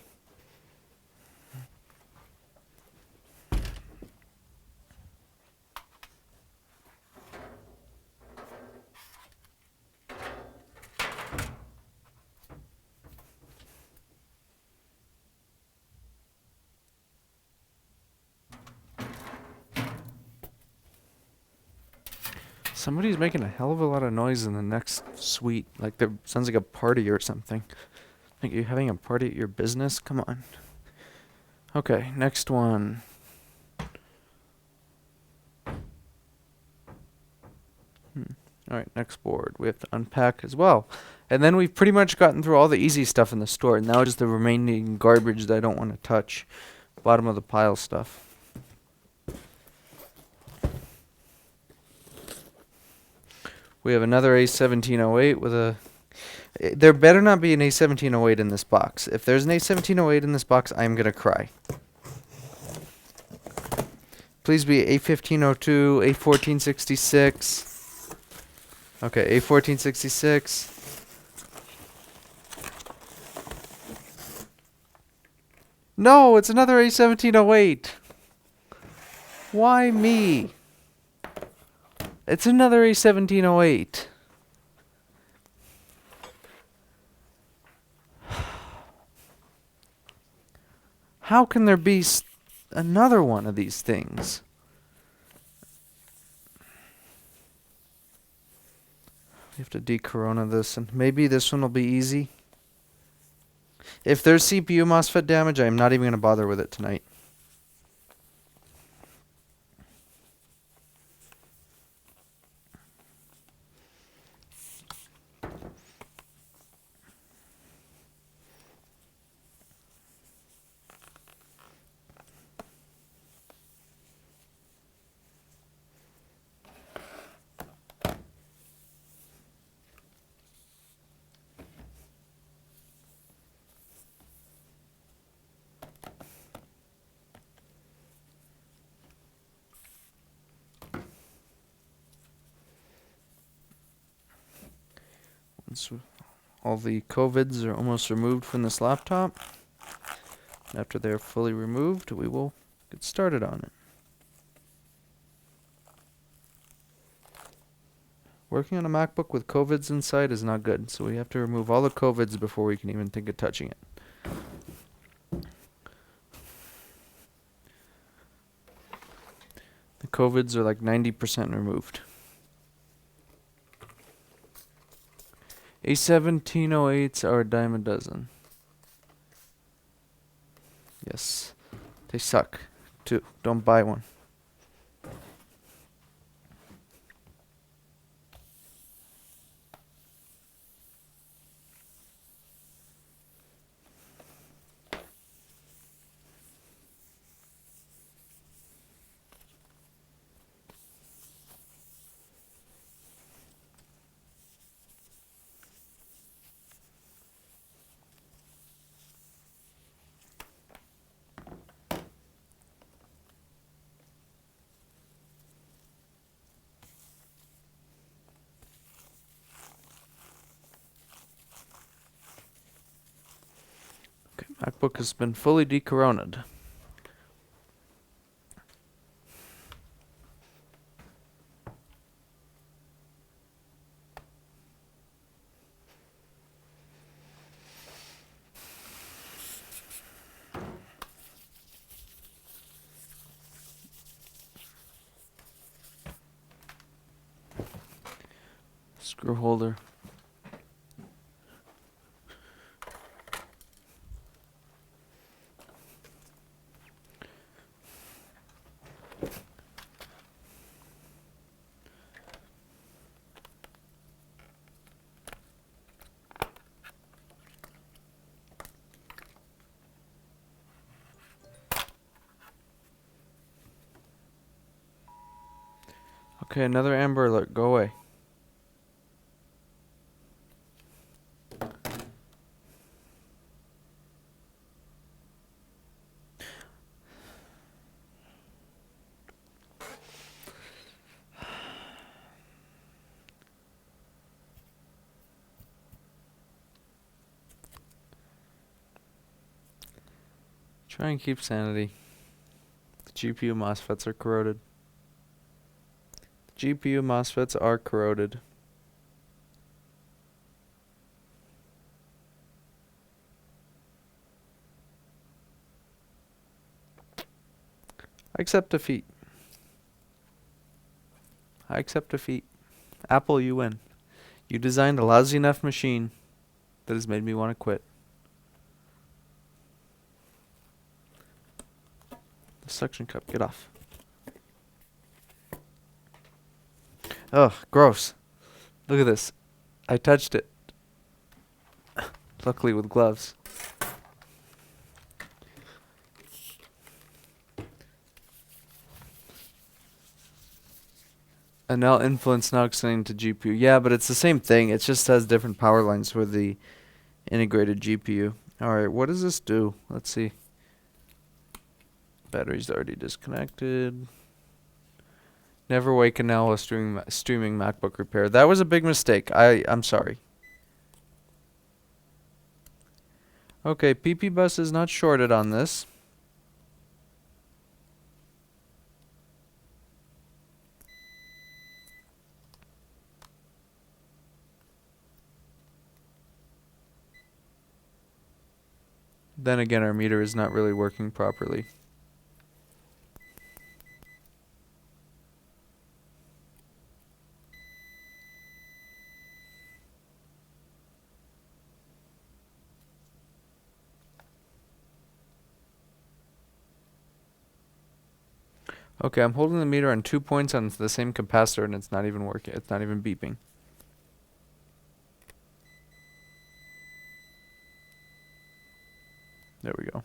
Somebody's making a hell of a lot of noise in the next suite. Like there sounds like a party or something. Like you're having a party at your business? Come on. Okay, next one. Alright, next board. We have to unpack as well. And then we've pretty much gotten through all the easy stuff in the store. Now just the remaining garbage that I don't want to touch. Bottom of the pile stuff. We have another A1708 with a... There better not be an A1708 in this box. If there's an A1708 in this box, I'm going to cry. Please be A1502, A1466. Okay, A1466. No, it's another A1708. Why me? It's another A1708. How can there be another one of these things? We have to de-corona this, and maybe this one will be easy. If there's CPU MOSFET damage, I'm not even going to bother with it tonight. So all the COVIDs are almost removed from this laptop. After they're fully removed, we will get started on it. Working on a MacBook with COVIDs inside is not good, so we have to remove all the COVIDs before we can even think of touching it. The COVIDs are like 90% removed. A1708s are a dime a dozen. Yes. They suck, too. Don't buy one. Okay, MacBook has been fully decoroned. Screw holder. Okay, another Amber Alert. Go away. Try and keep sanity. The GPU MOSFETs are corroded. GPU MOSFETs are corroded. I accept defeat. I accept defeat. Apple, you win. You designed a lousy enough machine that has made me want to quit. The suction cup, get off. Ugh, gross. Look at this. I touched it. Luckily with gloves. And now influence now extending to GPU. Yeah, but it's the same thing. It just has different power lines for the integrated GPU. Alright, what does this do? Let's see. Battery's already disconnected. Never wake a now while streaming MacBook repair. That was a big mistake. I'm sorry. Okay, PP bus is not shorted on this. Then again, our meter is not really working properly. Okay, I'm holding the meter on 2 points on the same capacitor and it's not even working. It's not even beeping. There we go.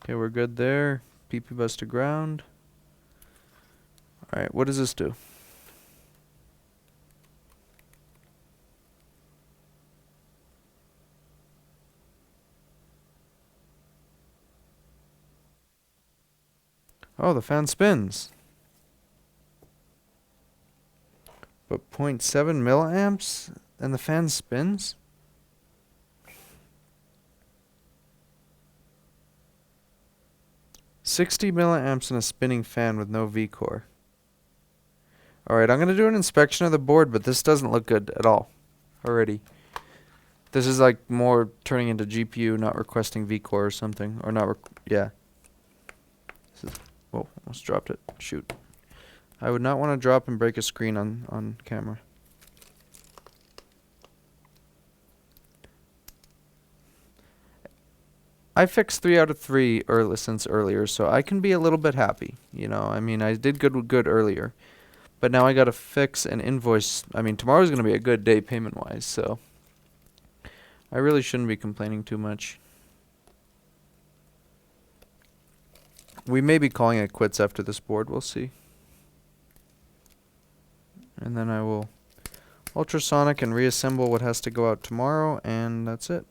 Okay, we're good there. PP bus to ground. Alright, what does this do? Oh, the fan spins. But 0.7 milliamps and the fan spins? $60 milliamps in a spinning fan with no V-core. Alright, I'm going to do an inspection of the board, but this doesn't look good at all already. This is like more turning into GPU, not requesting V-core or something. Or not, yeah. Whoa, almost dropped it. Shoot. I would not want to drop and break a screen on camera. I fixed 3 out of 3 since earlier, so I can be a little bit happy. You know, I mean, I did good earlier. But now I gotta fix an invoice. I mean, tomorrow's gonna be a good day payment-wise, so I really shouldn't be complaining too much. We may be calling it quits after this board, we'll see. And then I will ultrasonic and reassemble what has to go out tomorrow, and that's it.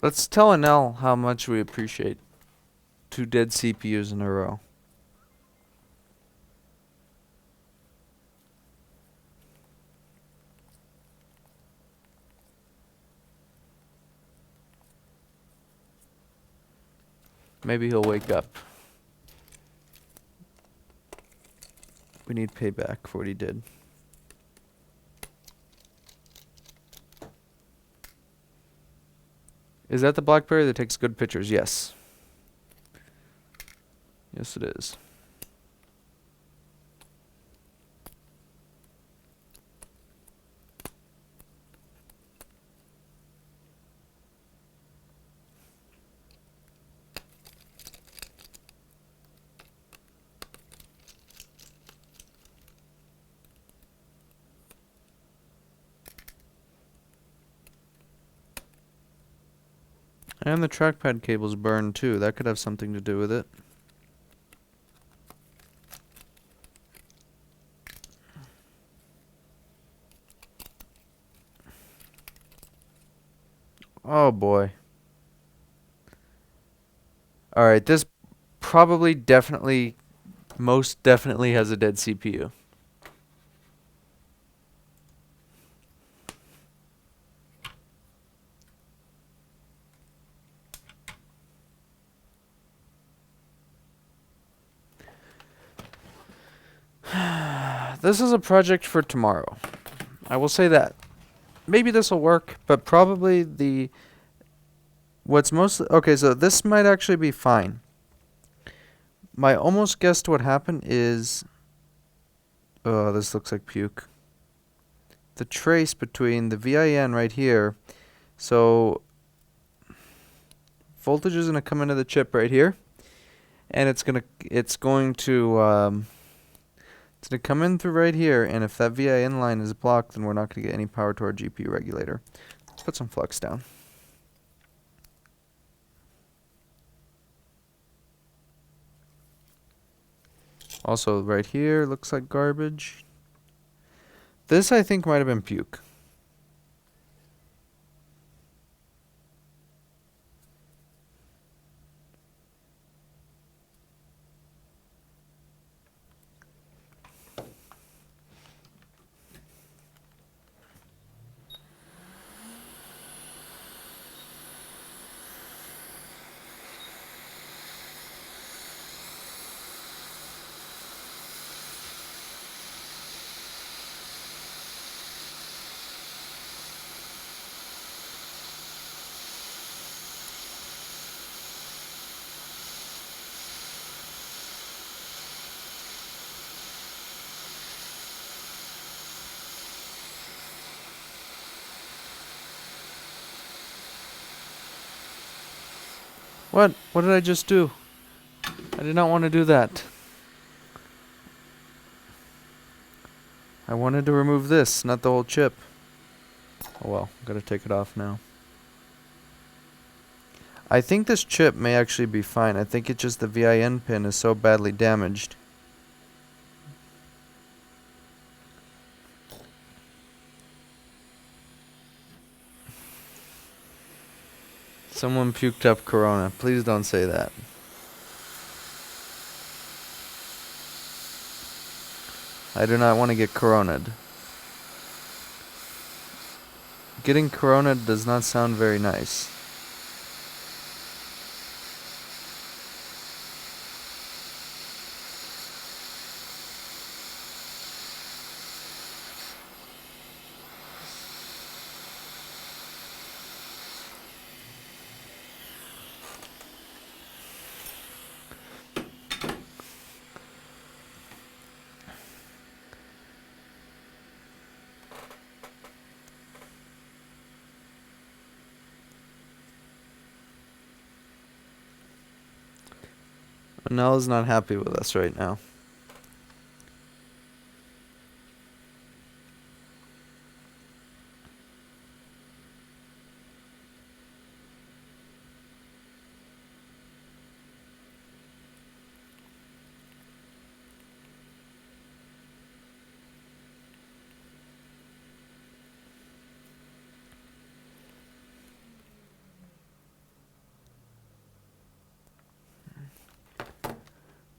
Let's tell Anel how much we appreciate 2 dead CPUs in a row. Maybe he'll wake up. We need payback for what he did. Is that the BlackBerry that takes good pictures? Yes. Yes, it is. And the trackpad cable's burned too. That could have something to do with it. Oh boy. Alright, this probably most definitely has a dead CPU. This is a project for tomorrow. I will say that. Maybe this will work, but probably okay, so this might actually be fine. My almost guessed what happened is, oh, this looks like puke. The trace between the VIN right here, so voltage is gonna come into the chip right here, and it's gonna come in through right here, and if that VIN line is blocked, then we're not gonna get any power to our GPU regulator. Let's put some flux down. Also, right here looks like garbage. This, I think, might have been puke. What? What did I just do? I did not want to do that. I wanted to remove this, not the whole chip. Oh well, gotta take it off now. I think this chip may actually be fine. I think it's just the VIN pin is so badly damaged. Someone puked up Corona. Please don't say that. I do not want to get corona'd. Getting corona'd does not sound very nice. Nell is not happy with us right now.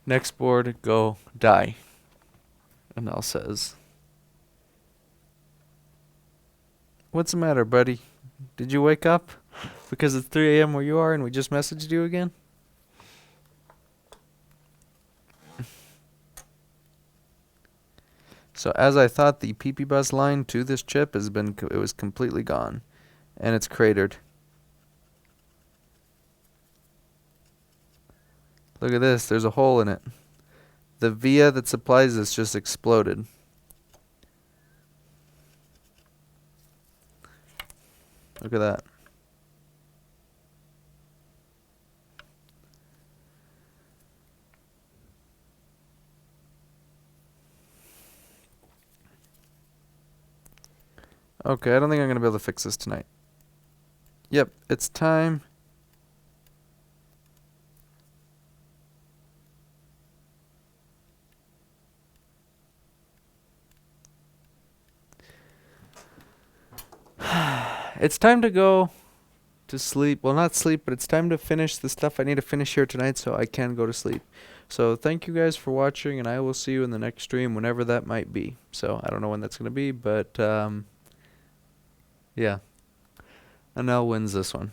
Next board, go die. And Nell says, "What's the matter, buddy? Did you wake up? Because it's 3 a.m. where you are and we just messaged you again?" So as I thought, the PP bus line to this chip it was completely gone. And it's cratered. Look at this, there's a hole in it. The via that supplies this just exploded. Look at that. Okay, I don't think I'm going to be able to fix this tonight. Yep, it's time. It's time to go to sleep. Well, not sleep, but it's time to finish the stuff I need to finish here tonight so I can go to sleep. So thank you guys for watching, and I will see you in the next stream, whenever that might be. So I don't know when that's going to be, but yeah. Anel wins this one.